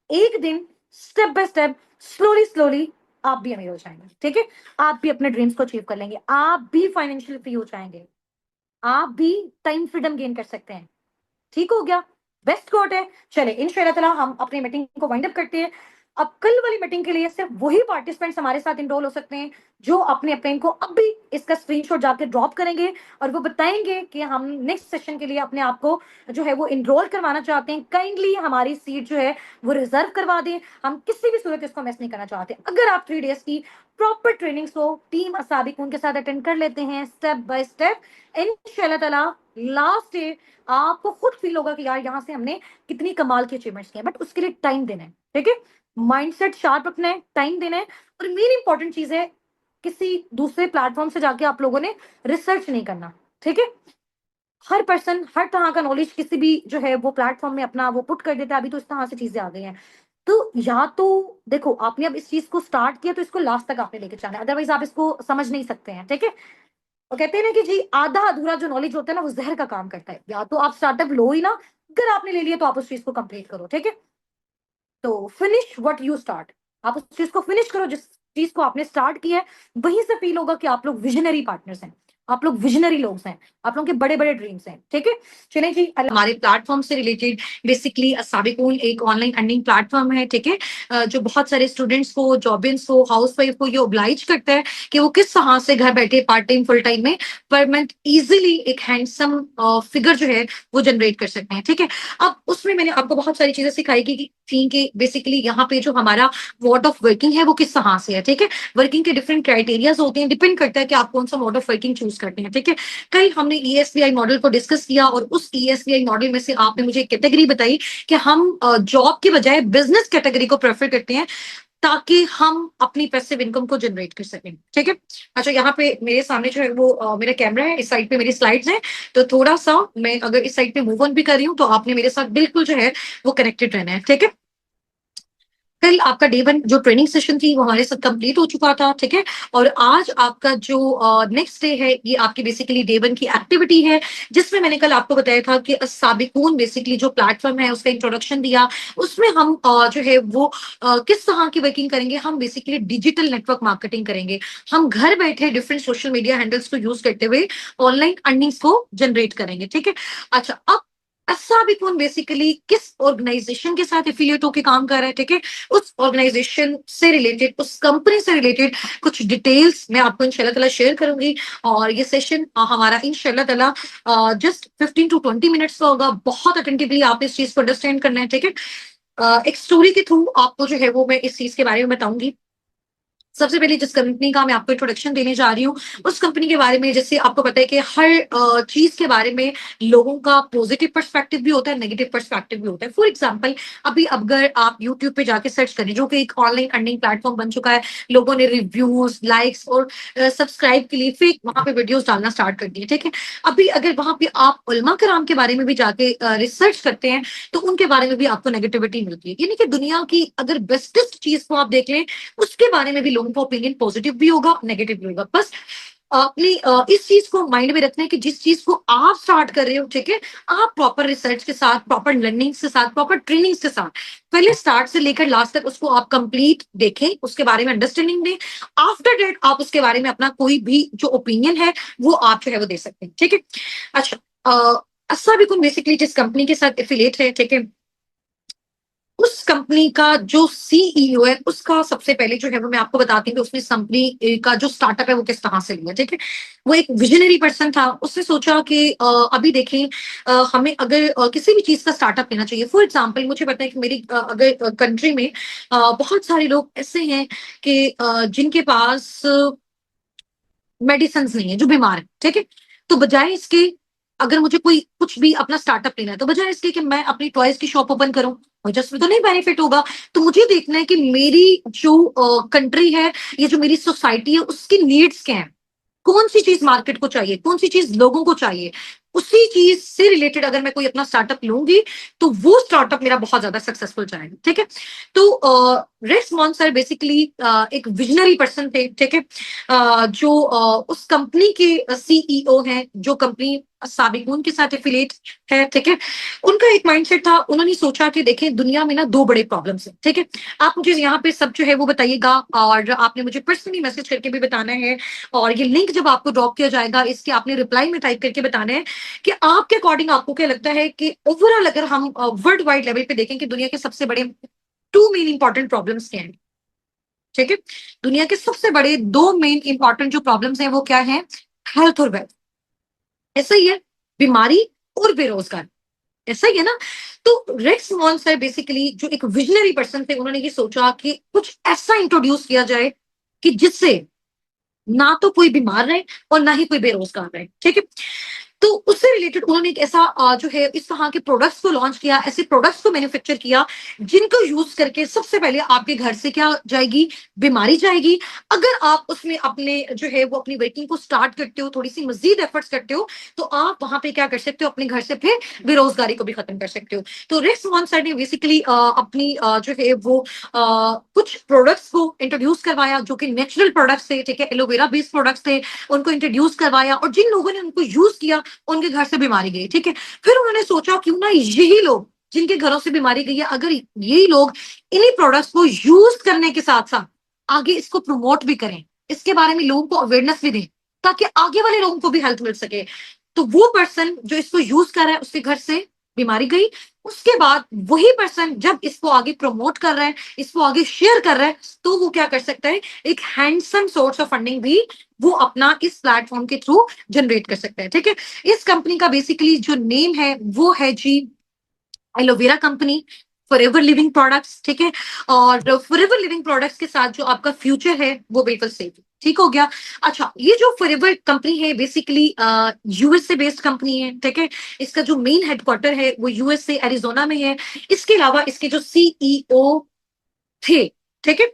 एक दिन step by step, slowly slowly आप भी अमीर हो जाएंगे. ठीक है, आप भी अपने ड्रीम्स को अचीव कर लेंगे, आप भी फाइनेंशियल फ्री हो जाएंगे, आप भी टाइम फ्रीडम गेन कर सकते हैं. ठीक हो गया, बेस्ट कोट है. चले इंशाल्लाह हम अपनी मीटिंग को वाइंड अप करते हैं. अब कल वाली मीटिंग के लिए सिर्फ वही पार्टिसिपेंट्स हमारे साथ इनरोल हो सकते हैं जो अपने अपने को अब भी इसका स्क्रीनशॉट जाके ड्रॉप करेंगे और वो बताएंगे कि हम नेक्स्ट सेशन के लिए अपने आप को जो है वो इनरोल करवाना चाहते हैं. काइंडली हमारी सीट जो है वो रिजर्व करवा दें. हम किसी भी सूरत इसको मिस नहीं करना चाहते. अगर आप 3 डेज की प्रॉपर ट्रेनिंग्स को टीम असाबिक उनके साथ अटेंड कर लेते हैं स्टेप बाय स्टेप, इंशाल्लाह ताला लास्ट डे आपको खुद फील होगा कि यार यहाँ से हमने कितनी कमाल की अचीवमेंट्स की. बट उसके लिए टाइम देना है. ठीक है, माइंडसेट शार्प रखना है, टाइम देना है. और मेन इंपॉर्टेंट चीज है, किसी दूसरे प्लेटफॉर्म से जाके आप लोगों ने रिसर्च नहीं करना. ठीक है, हर पर्सन हर तरह का नॉलेज किसी भी जो है वो प्लेटफॉर्म में अपना वो पुट कर देता है. अभी तो इस तरह से चीजें आ गई हैं. तो या तो देखो, आपने अब इस चीज को स्टार्ट किया तो इसको लास्ट तक आपने लेके जाना है, अदरवाइज आप इसको समझ नहीं सकते हैं. ठीक है, और कहते हैं ना कि जी आधा अधूरा जो नॉलेज होता है ना वो जहर का काम करता है. या तो आप स्टार्टअप लो ही ना, अगर आपने ले लिया तो आप उस चीज को कंप्लीट करो. ठीक है, तो फिनिश व्हाट यू स्टार्ट. आप उस चीज को फिनिश करो जिस चीज को आपने स्टार्ट किया है. वहीं से फील होगा कि आप लोग विजनरी पार्टनर्स हैं, आप लोग विजनरी लोग हैं, आप लोगों के बड़े बड़े ड्रीम्स हैं. ठीक है, चलें जी. हमारे प्लेटफॉर्म से रिलेटेड बेसिकली साबिकून एक ऑनलाइन अर्निंग प्लेटफॉर्म है. ठीक है, जो बहुत सारे स्टूडेंट्स को, जॉबिन्स को, हाउसवाइफ को ये ओब्लाइज करता है कि वो किस तरह से घर बैठे पार्ट टाइम फुल टाइम में पर मंथ इजिली एक हैंडसम फिगर जो है वो जनरेट कर सकते हैं. ठीक है, अब उसमें मैंने आपको बहुत सारी चीजें सिखाई थी कि बेसिकली यहाँ पे जो हमारा मोड ऑफ वर्किंग है वो किस तरह से है. ठीक है, वर्किंग के डिफरेंट क्राइटेरियाज होते हैं, डिपेंड करता है कि आप कौन सा मोड ऑफ वर्किंग चूज करते हैं. ठीक है, कल हमने ईएसबीआई मॉडल को डिस्कस किया और उस ईएसबीआई मॉडल में से आपने मुझे कैटेगरी बताई कि हम जॉब के बजाय बिजनेस कैटेगरी को प्रेफर करते हैं ताकि हम अपनी पैसिव इनकम को जनरेट कर सकें. ठीक है, अच्छा यहाँ पे मेरे सामने जो है वो मेरा कैमरा है, इस साइड पे मेरी स्लाइड्स हैं, तो थोड़ा सा मैं अगर इस साइड पे मूव ऑन भी कर रही हूँ तो आपने मेरे साथ बिल्कुल जो है वो कनेक्टेड रहना है. ठीक है, कल आपका डे 1 जो ट्रेनिंग सेशन थी वो हमारे साथ कंप्लीट हो चुका था. ठीक है, और आज आपका जो नेक्स्ट डे है ये आपकी बेसिकली डे 1 की एक्टिविटी है, जिसमें मैंने कल आपको बताया था कि साबिकून बेसिकली जो प्लेटफॉर्म है उसका इंट्रोडक्शन दिया. उसमें हम जो है वो किस तरह की वर्किंग करेंगे. हम बेसिकली डिजिटल नेटवर्क मार्केटिंग करेंगे. हम घर बैठे डिफरेंट सोशल मीडिया हैंडल्स को यूज करते हुए ऑनलाइन अर्निंग्स को जनरेट करेंगे. ठीक है, अच्छा अब साबिकून बेसिकली किस ऑर्गेनाइजेशन के साथ एफिलिएट होकर काम कर रहा है. ठीक है, उस ऑर्गेनाइजेशन से रिलेटेड, उस कंपनी से रिलेटेड कुछ डिटेल्स मैं आपको इंशाल्लाह ताला शेयर करूंगी. और ये सेशन हमारा इंशाल्लाह ताला जस्ट 15 to 20 मिनट्स का होगा. बहुत अटेंटिवली आप इस चीज को अंडरस्टैंड करना है. ठीक है, एक स्टोरी के थ्रू आपको जो है वो मैं इस चीज के बारे में बताऊंगी. सबसे पहले जिस कंपनी का मैं आपको इंट्रोडक्शन देने जा रही हूँ उस कंपनी के बारे में, जैसे आपको पता है कि हर चीज के बारे में लोगों का पॉजिटिव पर्सपेक्टिव भी होता है, नेगेटिव पर्सपेक्टिव भी होता है. फॉर एग्जांपल अभी अगर आप यूट्यूब पे जाके सर्च करें, जो कि एक ऑनलाइन अर्निंग प्लेटफॉर्म बन चुका है, लोगों ने रिव्यूज, लाइक्स और सब्सक्राइब के लिए फेक वहां पे वीडियोस डालना स्टार्ट कर दिए. ठीक है, अभी अगर वहां पे आप उलमा कराम के बारे में भी जाके रिसर्च करते हैं तो उनके बारे में भी आपको नेगेटिविटी मिलती है. यानी कि दुनिया की अगर बेस्टेस्ट चीज को आप देख लें उसके बारे में भी लोगों का ओपिनियन पॉजिटिव भी होगा, नेगेटिव भी होगा. बस अपनी इस चीज को माइंड में रखना है कि जिस चीज को आप स्टार्ट कर रहे हो, ठीक है, आप प्रॉपर रिसर्च के साथ, प्रॉपर लर्निंग के साथ, प्रॉपर ट्रेनिंग के साथ पहले स्टार्ट से लेकर लास्ट तक उसको आप कंप्लीट देखें, उसके बारे में अंडरस्टैंडिंग दें. आफ्टर डेट आप उसके बारे में अपना कोई भी जो ओपिनियन है वो आप जो है वो दे सकते हैं. ठीक है, अच्छा अस्सा बिकुन बेसिकली जिस कंपनी के साथ एफिलिएट है, ठीक है, उस कंपनी का जो सीईओ है उसका सबसे पहले जो है वो मैं आपको बताती हूँ कि उसने कंपनी का जो स्टार्टअप है वो किस तरह से लिया. ठीक है, वो एक विजनरी पर्सन था. उसने सोचा कि अभी देखें हमें अगर किसी भी चीज का स्टार्टअप लेना चाहिए. फॉर एग्जाम्पल मुझे पता है कि मेरी अगर कंट्री में बहुत सारे लोग ऐसे हैं कि जिनके पास मेडिसिन नहीं है, जो बीमार है. ठीक है, तो बजाय इसके, अगर मुझे कोई कुछ भी अपना स्टार्टअप लेना है तो बजाय इसके कि मैं अपनी टॉयज की शॉप ओपन करूं, मुझे उसमें तो नहीं बेनिफिट होगा. तो मुझे देखना है कि मेरी जो कंट्री है, ये जो मेरी सोसाइटी है, उसकी नीड्स क्या है, कौन सी चीज मार्केट को चाहिए, कौन सी चीज लोगों को चाहिए, उसी चीज से रिलेटेड अगर मैं कोई अपना स्टार्टअप लूंगी तो वो स्टार्टअप मेरा बहुत ज्यादा सक्सेसफुल जाएगा। ठीक है, तो रेक्स मॉन सर बेसिकली एक विजनरी पर्सन थे। ठीक है, जो उस कंपनी के सीईओ हैं, जो कंपनी साबिकून के साथ एफिलिएट है। ठीक है, उनका एक माइंडसेट था, उन्होंने सोचा कि देखें दुनिया में ना दो बड़े प्रॉब्लम्स हैं। ठीक है, आप मुझे यहाँ पे सब जो है वो बताइएगा, और आपने मुझे पर्सनली मैसेज करके भी बताना है, और ये लिंक जब आपको ड्रॉप किया जाएगा इसके आपने रिप्लाई में टाइप करके बताना है कि आपके अकॉर्डिंग आपको क्या लगता है कि ओवरऑल अगर हम वर्ल्ड वाइड लेवल पे देखें कि दुनिया के सबसे बड़े टू मेन इंपॉर्टेंट प्रॉब्लम्स क्या हैं। ठीक है, दुनिया के सबसे बड़े दो मेन इंपॉर्टेंट जो प्रॉब्लम्स हैं वो क्या है, हेल्थ और वेल्थ। ऐसा ही है, बीमारी और बेरोजगार, ऐसा ही है ना। तो रेक्स मॉन सर बेसिकली जो एक विजनरी पर्सन थे, उन्होंने ये सोचा कि कुछ ऐसा इंट्रोड्यूस किया जाए कि जिससे ना तो कोई बीमार रहे और ना ही कोई बेरोजगार रहे। ठीक है, तो उससे रिलेटेड उन्होंने एक ऐसा जो है इस तरह के प्रोडक्ट्स को लॉन्च किया, ऐसे प्रोडक्ट्स को मैन्युफैक्चर किया जिनको यूज करके सबसे पहले आपके घर से क्या जाएगी, बीमारी जाएगी। अगर आप उसमें अपने जो है वो अपनी वर्किंग को स्टार्ट करते हो, थोड़ी सी मजीद एफर्ट्स करते हो, तो आप वहां पे क्या कर सकते हो, अपने घर से फिर बेरोजगारी को भी खत्म कर सकते हो। तो रेक्स मॉन सर ने बेसिकली अपनी जो है वो कुछ प्रोडक्ट्स को इंट्रोड्यूस करवाया जो कि नेचुरल प्रोडक्ट्स थे। ठीक है, एलोवेरा बेस्ड प्रोडक्ट्स थे, उनको इंट्रोड्यूस करवाया, और जिन लोगों ने उनको यूज किया उनके घर से बीमारी गई। ठीक है, फिर उन्होंने सोचा क्यों ना यही लोग जिनके घरों से बीमारी गई है, अगर यही लोग इन्हीं प्रोडक्ट्स को यूज करने के साथ साथ आगे इसको प्रमोट भी करें, इसके बारे में लोगों को अवेयरनेस भी दें, ताकि आगे वाले लोगों को भी हेल्थ मिल सके। तो वो पर्सन जो इसको यूज कर रहा है उसके घर से बीमारी गई। उसके बाद वही पर्सन जब इसको आगे प्रमोट कर रहा है, इसको आगे शेयर कर रहा है, तो वो क्या कर सकता है, एक हैंडसम सोर्स ऑफ फंडिंग भी वो अपना इस प्लेटफॉर्म के थ्रू जनरेट कर सकता है। ठीक है, इस कंपनी का बेसिकली जो नेम है वो है जी aloe vera company, forever living products. ठीक है, और फॉरएवर लिविंग प्रोडक्ट्स के साथ जो आपका फ्यूचर है वो बिल्कुल सेफ है। ठीक हो गया। अच्छा, ये जो फॉरएवर कंपनी है बेसिकली यूएसए बेस्ड कंपनी है। ठीक है, इसका जो मेन हेडक्वार्टर है वो यूएसए एरिजोना में है। इसके अलावा इसके जो सीईओ थे, ठीक है,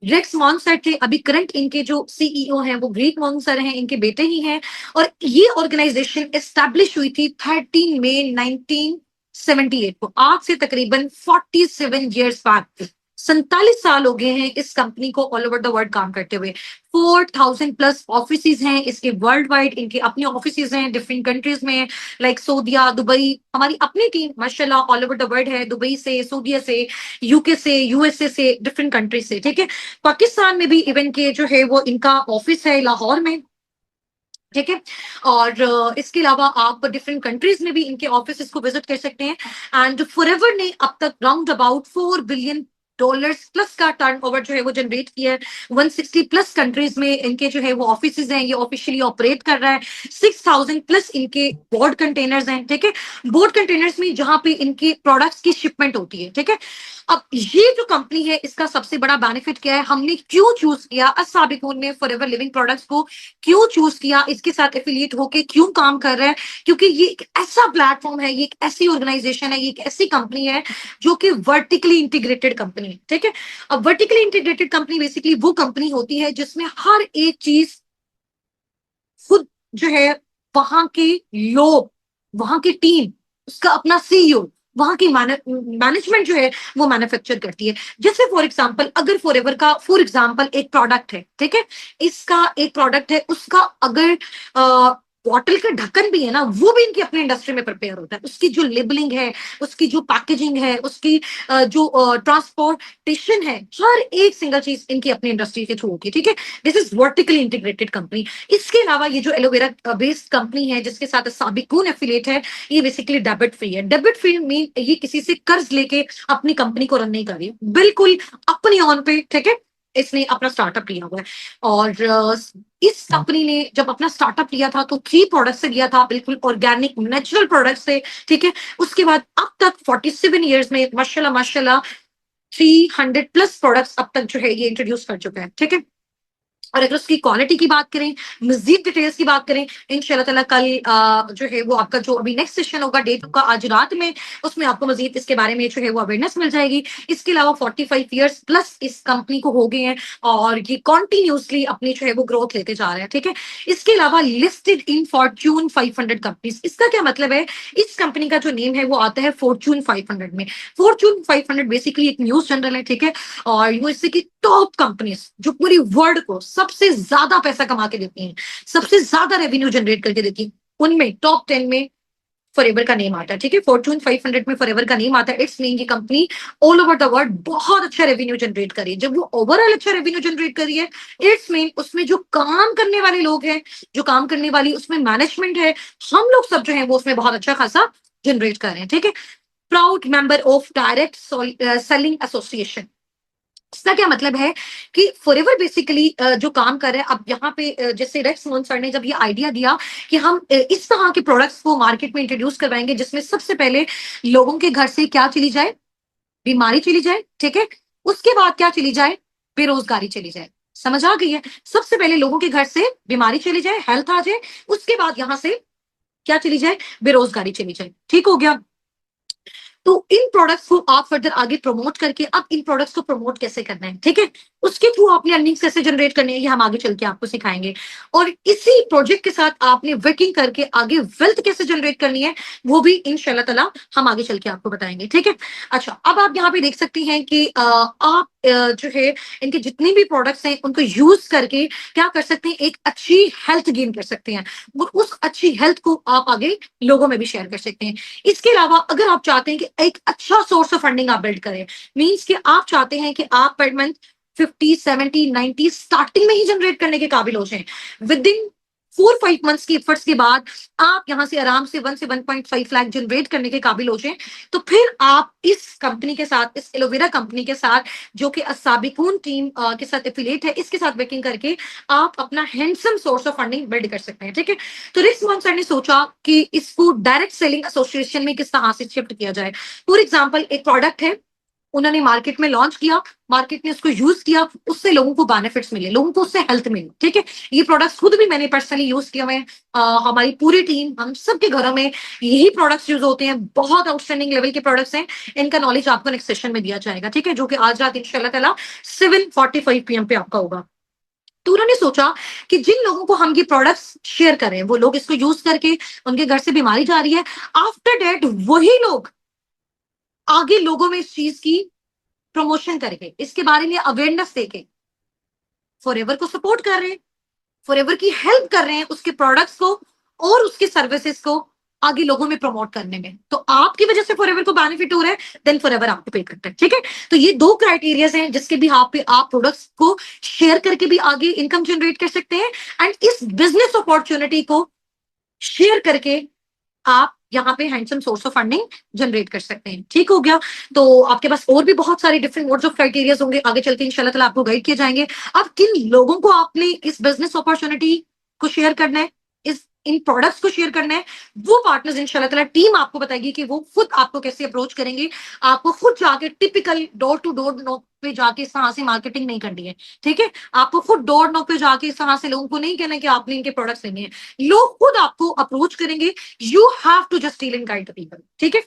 रेक्स मॉन्सर थे, अभी करंट इनके जो सीईओ हैं वो ग्रेग मॉन्सर हैं, इनके बेटे ही हैं। और ये ऑर्गेनाइजेशन एस्टैब्लिश हुई थी 13 मई 1978 को, आज से तकरीबन 47 ईयर्स बाद। 47 साल हो गए हैं इस कंपनी को ऑल ओवर द वर्ल्ड काम करते हुए। 4000 प्लस ऑफिस हैं इसके वर्ल्ड वाइड, इनके अपने ऑफिस हैं डिफरेंट कंट्रीज में, लाइक सऊदीया, दुबई। हमारी अपनी टीम माशाल्लाह ऑल ओवर द वर्ल्ड है, दुबई से, सऊदीया से, यूके से, यूएसए से, डिफरेंट कंट्रीज से। ठीक है, पाकिस्तान में भी इवन के जो है वो इनका ऑफिस है लाहौर में। ठीक है, और इसके अलावा आप डिफरेंट कंट्रीज में भी इनके ऑफिस को विजिट कर सकते हैं। एंड फॉरएवर ने अब तक राउंड अबाउट $4 बिलियन प्लस का टर्नओवर जो है वो जनरेट किया है। 160 प्लस कंट्रीज में इनके जो है वो ऑफिस हैं, ये ऑफिशियली ऑपरेट कर रहा है। 6000 प्लस इनके बोर्ड कंटेनर्स हैं। ठीक है, बोर्ड कंटेनर्स में जहां पे इनके प्रोडक्ट्स की शिपमेंट होती है। ठीक है, अब ये जो कंपनी है इसका सबसे बड़ा बेनिफिट क्या है, हमने क्यों चूज किया अस्साबिकून ने फॉरएवर लिविंग प्रोडक्ट्स को, क्यों चूज किया, इसके साथ एफिलिएट होके क्यों काम कर रहा है, क्योंकि ये एक ऐसा प्लेटफॉर्म है, ये एक ऐसी ऑर्गेनाइजेशन है, ये एक ऐसी कंपनी है जो कि वर्टिकली इंटीग्रेटेड कंपनी है। ठीक है, अब वर्टिकली इंटीग्रेटेड कंपनी बेसिकली वो कंपनी होती है जिसमें हर एक चीज खुद जो है, वहां के लोग, वहां की टीम, उसका अपना सीईओ, वहां की मैनेजमेंट जो है वो मैन्युफैक्चर करती है। जैसे फॉर एग्जांपल अगर फॉरएवर का फॉर एग्जांपल एक प्रोडक्ट है, ठीक है, इसका एक प्रोडक्ट है, उसका अगर बॉटल का ढक्कन भी है ना, वो भी इनकी अपनी इंडस्ट्री में प्रिपेयर होता है। उसकी जो लेबलिंग है, उसकी जो पैकेजिंग है, उसकी जो ट्रांसपोर्टेशन है, हर एक सिंगल चीज इनकी अपनी इंडस्ट्री के थ्रू होती है। ठीक है, this is vertically integrated company. इसके अलावा ये जो एलोवेरा बेस्ड कंपनी है जिसके साथ साबिकून एफिलिएट है, ये बेसिकली डेबिट फ्री है। डेबिट फ्री मीन ये किसी से कर्ज लेके अपनी कंपनी को रन नहीं कर रही है, बिल्कुल अपनी ऑन पे। ठीक है, इसने अपना स्टार्टअप लिया हुआ है। और इस कंपनी ने जब अपना स्टार्टअप लिया था तो 3 प्रोडक्ट से लिया था, बिल्कुल ऑर्गेनिक नेचुरल प्रोडक्ट से। ठीक है, उसके बाद अब तक 47 ईयर्स में माशाल्लाह माशाल्लाह 300 प्लस प्रोडक्ट्स अब तक जो है ये इंट्रोड्यूस कर चुका है। ठीक है, और अगर उसकी क्वालिटी की बात करें, मजीद डिटेल्स की बात करें, इंशाल्लाह ताला कल जो है वो आपका जो अभी नेक्स्ट सेशन होगा डेट का आज रात में, उसमें आपको मजीद इसके बारे में जो है वो अवेयरनेस मिल जाएगी। इसके अलावा 45 ईयर्स प्लस इस कंपनी को हो गए हैं और ये कॉन्टिन्यूसली अपनी जो है वो ग्रोथ लेते जा रहे हैं, ठीक है। इसके अलावा लिस्टेड इन फॉर्च्यून 500 कंपनीज, इसका क्या मतलब है, इस कंपनी का जो नेम है वो आता है फॉर्च्यून 500 में। फॉर्च्यून 500 बेसिकली एक न्यूज जनरल है, ठीक है, और यूएसए की टॉप कंपनीज जो पूरी वर्ल्ड को सबसे ज्यादा पैसा कमा के देती हैं, सबसे ज्यादा रेवेन्यू जनरेट करके देती हैं, उनमें टॉप 10 में फॉरएवर का नेम आता है, ठीक है। फॉर्च्यून 500 में फॉरएवर का नेम आता है। इट्स मीन की company all over the world बहुत अच्छा रेवेन्यू जनरेट करी है। जब वो ओवरऑल अच्छा रेवेन्यू जनरेट करी है, इट्स मीन उसमें जो काम करने वाले लोग हैं, जो काम करने वाली उसमें मैनेजमेंट है, हम लोग सब जो है वो उसमें बहुत अच्छा खासा जनरेट कर रहे हैं, ठीक है। Proud member of direct selling association, इसका क्या मतलब है कि फॉरएवर बेसिकली जो काम कर रहे हैं अब यहाँ पे जैसे रेक्स मोहन सर ने जब ये आइडिया दिया कि हम इस तरह के प्रोडक्ट्स को मार्केट में इंट्रोड्यूस करवाएंगे जिसमें सबसे पहले लोगों के घर से क्या चली जाए, बीमारी चली जाए, ठीक है, उसके बाद क्या चली जाए, बेरोजगारी चली जाए। समझ आ गई है, सबसे पहले लोगों के घर से बीमारी चली जाए, हेल्थ आ जाए, उसके बाद यहां से क्या चली जाए, बेरोजगारी चली जाए, ठीक हो गया। तो इन प्रोडक्ट्स को आप फर्दर आगे प्रमोट करके अब इन प्रोडक्ट्स को प्रमोट कैसे करना है, ठीक है, उसके थ्रू आपने अर्निंग्स कैसे जनरेट करनी है, ये हम आगे चल के आपको सिखाएंगे। और इसी प्रोजेक्ट के साथ आपने वर्किंग करके आगे वेल्थ कैसे जनरेट करनी है, वो भी इंशाल्लाह ताला हम आगे चल के आपको बताएंगे, ठीक है। अच्छा, अब आप यहाँ पे देख सकती हैं कि आप जो है इनके जितने भी प्रोडक्ट्स हैं उनको यूज करके क्या कर सकते हैं, एक अच्छी हेल्थ गेन कर सकते हैं और उस अच्छी हेल्थ को आप आगे लोगों में भी शेयर कर सकते हैं। इसके अलावा अगर आप चाहते हैं कि एक अच्छा सोर्स ऑफ फंडिंग आप बिल्ड करें, मींस कि आप चाहते हैं कि आप पर मंथ 50, 70, 90 स्टार्टिंग में ही जनरेट करने के काबिल हो जाएं, विद इन 4-5 मंथ्स की एफर्ट्स के बाद आप यहां से आराम से 1 से 1.5 लाख जनरेट करने के काबिल हो जाएं, तो फिर आप इस कंपनी के साथ, इस एलोवेरा कंपनी के साथ जो कि असाबिकून टीम के साथ एफिलिएट है, इसके साथ वर्किंग करके आप अपना handsome source of funding build कर सकते हैं, ठीक है। तो रिस्क मोहन सर ने सोचा कि इसको डायरेक्ट सेलिंग एसोसिएशन में किस तरह से शिफ्ट किया जाए। फॉर एग्जाम्पल, एक प्रोडक्ट है, उन्होंने मार्केट में लॉन्च किया, मार्केट ने उसको यूज किया, उससे लोगों को बेनिफिट्स मिले, लोगों को उससे हेल्थ मिली, ठीक है। ये प्रोडक्ट्स खुद भी मैंने पर्सनली यूज किए हुए हैं, हमारी पूरी टीम, हम सबके घरों में यही प्रोडक्ट्स यूज होते हैं, बहुत आउटस्टैंडिंग लेवल के प्रोडक्ट्स हैं। इनका नॉलेज आपको नेक्स्ट सेशन में दिया जाएगा, ठीक है, जो कि आज रात इंशाल्लाह ताला 7:45 PM पे आपका होगा। तो उन्होंने सोचा कि जिन लोगों को हम ये प्रोडक्ट्स शेयर करें, वो लोग इसको यूज करके उनके घर से बीमारी जा रही है, आफ्टर डेट वही लोग आगे लोगों में इस चीज की प्रमोशन करके, इसके बारे में अवेयरनेस देके फॉरएवर को सपोर्ट कर रहे हैं, फॉरएवर की हेल्प कर रहे हैं उसके प्रोडक्ट्स को और उसके सर्विसेज को आगे लोगों में प्रमोट करने में। तो आपकी वजह से फॉरएवर को बेनिफिट हो रहा है, देन फॉरएवर आपको पे करता है, ठीक है। तो ये दो क्राइटेरियाज हैं जिसके भी आप पे आप प्रोडक्ट्स को शेयर करके भी आगे इनकम जनरेट कर सकते हैं एंड इस बिजनेस अपॉर्चुनिटी को शेयर करके आप यहाँ पे handsome source of funding generate कर सकते हैं, ठीक हो गया। तो आपके पास और भी बहुत सारे डिफरेंट मोड्स ऑफ क्राइटेरियाज होंगे, आगे चल के इंशाल्लाह ताला आपको गाइड किए जाएंगे। अब किन लोगों को आपने इस बिजनेस अपॉर्चुनिटी को शेयर करना है, इस इन प्रोडक्ट्स को शेयर करना है, वो पार्टनर्स इंशाल्लाह ताला टीम आपको बताएगी कि वो खुद आपको कैसे अप्रोच करेंगे। आपको खुद जाके typical door to door knock पे जाके इस तरह से मार्केटिंग नहीं करनी है, ठीक है। आपको खुद डोर नॉक पे जाके इस तरह से लोगों को नहीं कहना कि आपने इनके प्रोडक्ट्स लेने हैं, लोग खुद आपको अप्रोच करेंगे। You have to just deal and guide the people, ठीक है।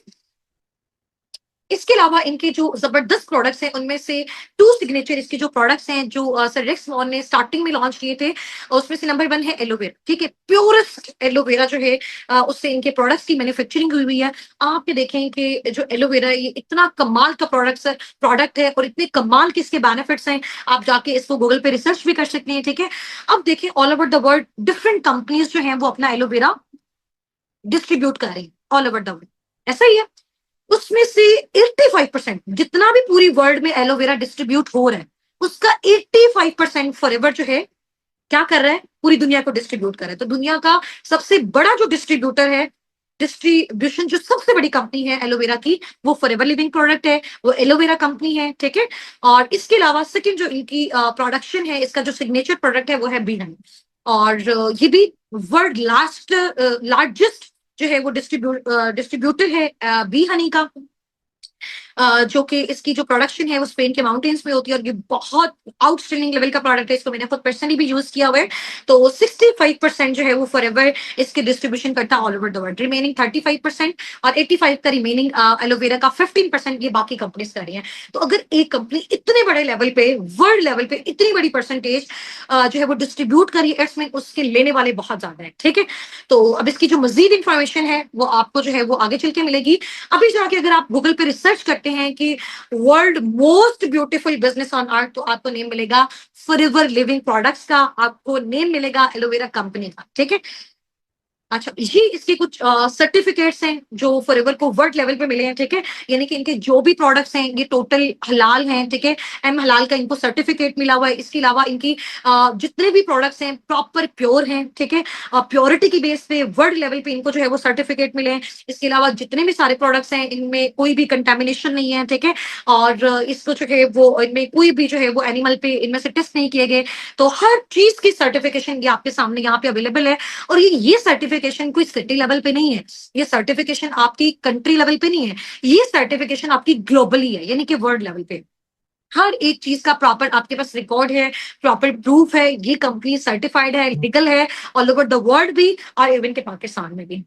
इसके अलावा इनके जो जबरदस्त प्रोडक्ट्स हैं उनमें से टू सिग्नेचर इसके जो प्रोडक्ट्स हैं जो सर रेक्स मॉन ने स्टार्टिंग में लॉन्च किए थे, उसमें से नंबर 1 है एलोवेरा, ठीक है, प्योरेस्ट एलोवेरा जो है उससे इनके प्रोडक्ट्स की मैन्युफैक्चरिंग हुई हुई है। आप ये देखें कि जो एलोवेरा ये इतना कमाल का प्रोडक्ट है और इतने कमाल के इसके बेनिफिट्स हैं, आप जाके इसको गूगल पे रिसर्च भी कर सकते हैं, ठीक है। अब देखें all over the world different companies जो है वो अपना एलोवेरा डिस्ट्रीब्यूट कर रही है ऑल ओवर द वर्ल्ड, ऐसा ही है। उसमें से 85% जितना भी पूरी वर्ल्ड में एलोवेरा डिस्ट्रीब्यूट हो रहा है उसका 85% फॉरएवर जो है क्या कर रहा है, पूरी दुनिया को डिस्ट्रीब्यूट कर रहा है। तो दुनिया का सबसे बड़ा जो डिस्ट्रीब्यूटर है, डिस्ट्रीब्यूशन जो सबसे बड़ी कंपनी है एलोवेरा की, वो फॉरएवर लिविंग प्रोडक्ट है, वो एलोवेरा कंपनी है, ठीक है। और इसके अलावा सेकंड जो इनकी प्रोडक्शन है, इसका जो सिग्नेचर प्रोडक्ट है वो है बी हनी, और ये भी वर्ल्ड लार्जेस्ट जो है वो डिस्ट्रीब्यूटर है बी हनी का। जो कि इसकी जो प्रोडक्शन है वो स्पेन के माउंटेन्स में होती है, और ये बहुत आउटस्टैंडिंग लेवल का प्रोडक्ट है। इसको मैंने खुद पर्सनली भी यूज किया हुआ है। तो 65% जो है वो फॉरएवर इसके डिस्ट्रीब्यूशन करता है all over the world. Remaining 35% और 85 का रिमेनिंग एलोवेरा का 15% ये बाकी कंपनीज कर रही हैं। तो अगर एक कंपनी इतने बड़े लेवल पे, वर्ल्ड लेवल पे इतनी बड़ी परसेंटेज जो है वो डिस्ट्रीब्यूट करी एड्स में, उसके लेने वाले बहुत ज्यादा है। ठीक है, तो अब इसकी जो मजीद इंफॉर्मेशन है वो आपको जो है वो आगे चल के मिलेगी। अभी जाके अगर आप गूगल पे रिसर्च करते हैं कि world most beautiful business on earth, तो आपको नेम मिलेगा फॉरएवर लिविंग प्रोडक्ट्स का, आपको नेम मिलेगा एलोवेरा कंपनी का। ठीक है, अच्छा, ये इसके कुछ सर्टिफिकेट्स हैं जो फॉरएवर को वर्ल्ड लेवल पे मिले हैं। ठीक है, यानी कि इनके जो भी प्रोडक्ट्स हैं ये टोटल हलाल हैं। ठीक है, एम हलाल का इनको सर्टिफिकेट मिला हुआ है। इसके अलावा इनकी जितने भी प्रोडक्ट्स हैं प्रॉपर प्योर हैं। ठीक है, प्योरिटी की बेस पे वर्ल्ड लेवल पे इनको जो है वो सर्टिफिकेट मिले हैं। इसके अलावा जितने भी सारे प्रोडक्ट्स हैं इनमें कोई भी कंटेमिनेशन नहीं है। ठीक है, और इसको जो है वो इनमें कोई भी जो है वो एनिमल पे इनमें से टेस्ट नहीं किए गए। तो हर चीज की सर्टिफिकेशन ये आपके सामने यहाँ पे अवेलेबल है। और ये सर्टिफिकेशन कोई सिटी लेवल पे नहीं है, ये सर्टिफिकेशन आपकी कंट्री लेवल पे नहीं है, ये सर्टिफिकेशन आपकी ग्लोबली है, यानी कि वर्ल्ड लेवल पे हर एक चीज का प्रॉपर आपके पास रिकॉर्ड है, प्रॉपर प्रूफ है। ये कंपनी सर्टिफाइड है, लीगल है ऑल ओवर द वर्ल्ड भी, और इवन के पाकिस्तान में भी।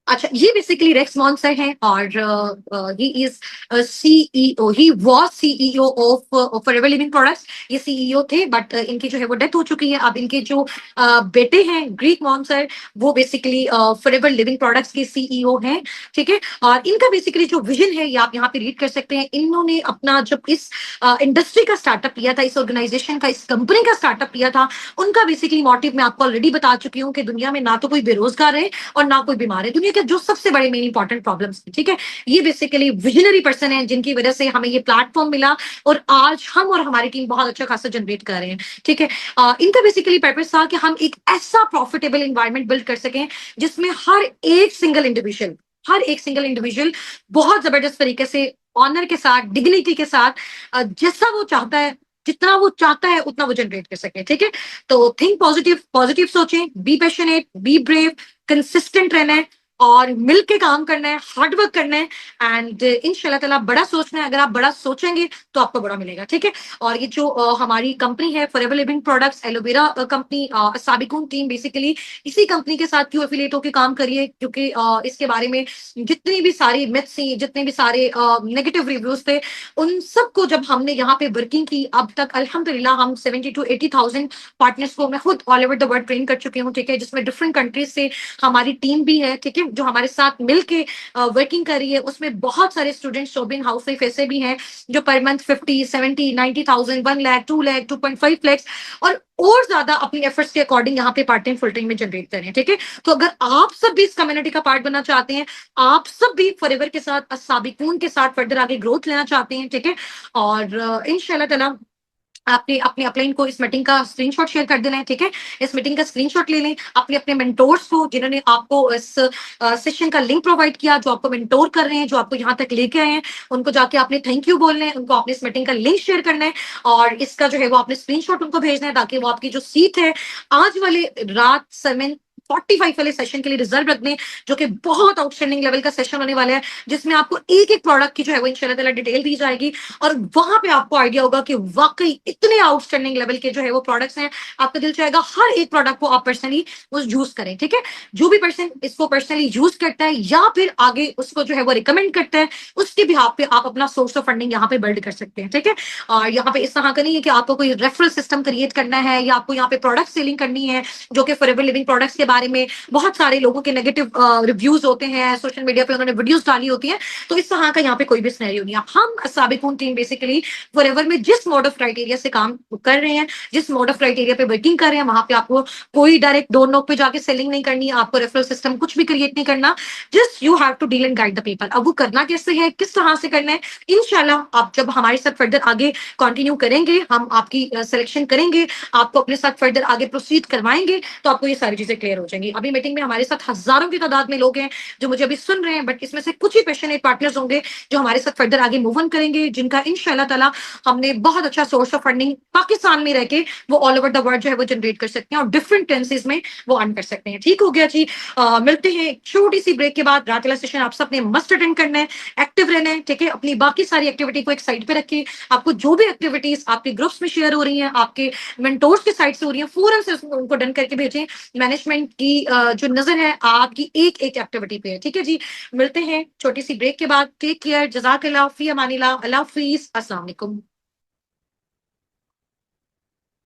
अच्छा, ये बेसिकली रेक्स मॉन्सर हैं, और he is CEO, he was CEO of forever living products. ये सीईओ थे, बट इनकी जो है वो डेथ हो चुकी है। अब इनके जो बेटे हैं ग्रीक मॉन्सर, वो बेसिकली फॉरएवर लिविंग प्रोडक्ट्स के सीईओ हैं। ठीक है, और इनका बेसिकली जो विजन है ये आप यहाँ पे रीड कर सकते हैं। इन्होंने अपना जब इस इंडस्ट्री का स्टार्टअप किया था, इस ऑर्गेनाइजेशन का, इस कंपनी का स्टार्टअप किया था, उनका बेसिकली मोटिव मैं आपको ऑलरेडी बता चुकी हूँ कि दुनिया में ना तो कोई बेरोजगार है और ना कोई बीमार है। दुनिया के जो सबसे बड़े मेन इंपॉर्टेंट प्रॉब्लम्स, ठीक है, ये बेसिकली विजनरी पर्सन है जिनकी वजह से हमें ये प्लेटफॉर्म मिला, और आज हम और हमारी टीम बहुत अच्छा खासा जनरेट कर रहे हैं। ठीक है, इनका बेसिकली पर्पस था कि हम एक ऐसा प्रॉफिटेबल इन्वायरमेंट बिल्ड कर सकें जिसमें हर एक सिंगल इंडिविजुअल बहुत जबरदस्त तरीके से, ऑनर के साथ, डिग्निटी के साथ, जैसा वो चाहता है, जितना वो चाहता है उतना वो जनरेट कर सके। ठीक है, तो थिंक पॉजिटिव, पॉजिटिव सोचें, be passionate, be brave, consistent रहना है, और मिल के काम करना है, हार्ड वर्क करना है, एंड इंशाल्लाह ताला बड़ा सोचना है। अगर आप बड़ा सोचेंगे तो आपको बड़ा मिलेगा। ठीक है, और ये जो हमारी कंपनी है forever living products aloe vera company, Sabikun team basically इसी कंपनी के साथ क्यों एफिलिएट होकर काम करिए, क्योंकि इसके बारे में जितनी भी सारी मिथ्स थी, जितने भी सारे नेगेटिव रिव्यूज थे, उन सबको जब हमने यहाँ पे वर्किंग की, अब तक अल्हम्दुलिल्लाह हम 70 to 80,000 पार्टनर्स को मैं खुद all over the world train कर चुकी हूँ। ठीक है, जिसमें डिफरेंट कंट्रीज से हमारी टीम भी है। ठीक है, जो हमारे साथ मिलके वर्किंग कर रही है, उसमें बहुत सारे स्टूडेंट्स, शोबिन हाउस वाइफ ऐसे भी हैं जो पर मंथ 50, 70, 90,000, 1 लाख, 2 लाख, 2.5 लाख और ज्यादा अपनी एफर्ट्स के अकॉर्डिंग यहाँ पे पार्ट टाइम फुल टाइम में जनरेट करें। ठीक है, तो अगर आप सब भी इस कम्युनिटी का पार्ट बनना चाहते हैं, आप सब भी फॉरएवर के साथ, साबिकून के साथ फर्दर आगे ग्रोथ लेना चाहते हैं, ठीक है, और इंशाल्लाह ताला आपने अपने अपलाइन को इस मीटिंग का स्क्रीनशॉट शेयर कर देना है। ठीक है, इस मीटिंग का स्क्रीनशॉट ले लें, अपने अपने मेंटोर्स को, जिन्होंने आपको इस सेशन का लिंक प्रोवाइड किया, जो आपको मेंटोर कर रहे हैं, जो आपको यहाँ तक लेके आए हैं, उनको जाके आपने थैंक यू बोलना है, उनको आपने इस मीटिंग का लिंक शेयर करना है, और इसका जो है वो आपने स्क्रीनशॉट उनको भेजना है, ताकि वो आपकी जो सीट है आज वाले रात 7:45 वाले सेशन के लिए रिजर्व रख दें, जो कि बहुत आउटस्टैंडिंग लेवल का सेशन होने वाला है, जिसमें आपको एक एक प्रोडक्ट की जो है वो इंशाल्लाह ताला डिटेल दी जाएगी, और वहां पे आपको आइडिया होगा कि वाकई इतने आउटस्टैंडिंग लेवल के जो है वो प्रोडक्ट्स हैं, आपका दिल चाहेगा हर एक प्रोडक्ट को आप पर्सनली यूज करें। ठीक है, जो भी पर्सन इसको पर्सनली यूज करता है या फिर आगे उसको जो है वो रिकमेंड करता है, उसके बिहाफ पे आप अपना सोर्स ऑफ फंडिंग यहाँ पे बिल्ड कर सकते हैं। ठीक है, और यहाँ पे इस तरह का नहीं है कि आपको कोई रेफरल सिस्टम क्रिएट करना है या आपको यहाँ पे प्रोडक्ट सेलिंग करनी है, जो कि फॉरएवर लिविंग प्रोडक्ट्स के बारे में बहुत सारे लोगों के नेगेटिव रिव्यूज होते हैं, सोशल मीडिया पे उन्होंने वीडियोस डाली होती हैं, तो इस तरह का यहाँ पे कोई भी सिनेरियो नहीं है। हम साबिकून टीम बेसिकली फॉरएवर में जिस मोड ऑफ क्राइटेरिया से काम कर रहे हैं, जिस मोड ऑफ क्राइटेरिया पे वर्किंग कर रहे हैं, वहां पे आपको कोई डायरेक्ट डोर नोक पे जाके सेलिंग नहीं करनी, आपको रेफरल सिस्टम कुछ भी क्रिएट नहीं करना, just you have to deal and guide the people. अब वो करना कैसे है, किस तरह से करना है, इंशाल्लाह आप जब हमारे साथ फर्दर आगे कंटिन्यू करेंगे, हम आपकी सिलेक्शन करेंगे, आपको अपने साथ फर्दर आगे प्रोसीड करवाएंगे, तो आपको ये सारी चीजें क्लियर हो हो जाएंगी। अभी मीटिंग में हमारे साथ हजारों की तादाद में लोग हैं जो मुझे अभी सुन रहे हैं, बट इसमें से कुछ ही पैशनेट पार्टनर्स होंगे जो हमारे साथ फर्दर आगे मूव ऑन करेंगे, जिनका इंशाल्लाह ताला हमने बहुत अच्छा सोर्स ऑफ फंडिंग पाकिस्तान में रह के वो ऑल ओवर द वर्ल्ड जो है वो जनरेट कर सकते हैं और डिफरेंट टेंसेज में वो अर्न कर सकते हैं। ठीक हो गया जी। मिलते हैं एक छोटी सी ब्रेक के बाद। रात वाला सेशन आप सबने मस्ट अटेंड करना है, एक्टिव रहना है, ठीक है। अपनी बाकी सारी एक्टिविटी को एक साइड पे रखिए। आपको जो भी एक्टिविटीज आपके ग्रुप्स में शेयर हो रही हैं, आपके मेंटोर्स के साइड से हो रही हैं, फौरन से उनको डन करके भेजें। मैनेजमेंट की जो नजर है आपकी एक एक एक्टिविटी पे है, ठीक है जी। मिलते हैं छोटी सी ब्रेक के बाद। टेक केयर, जजाकल्लाह, फी अमानिल्लाह, अल्लाह हाफिज, अस्सलाम वालेकुम।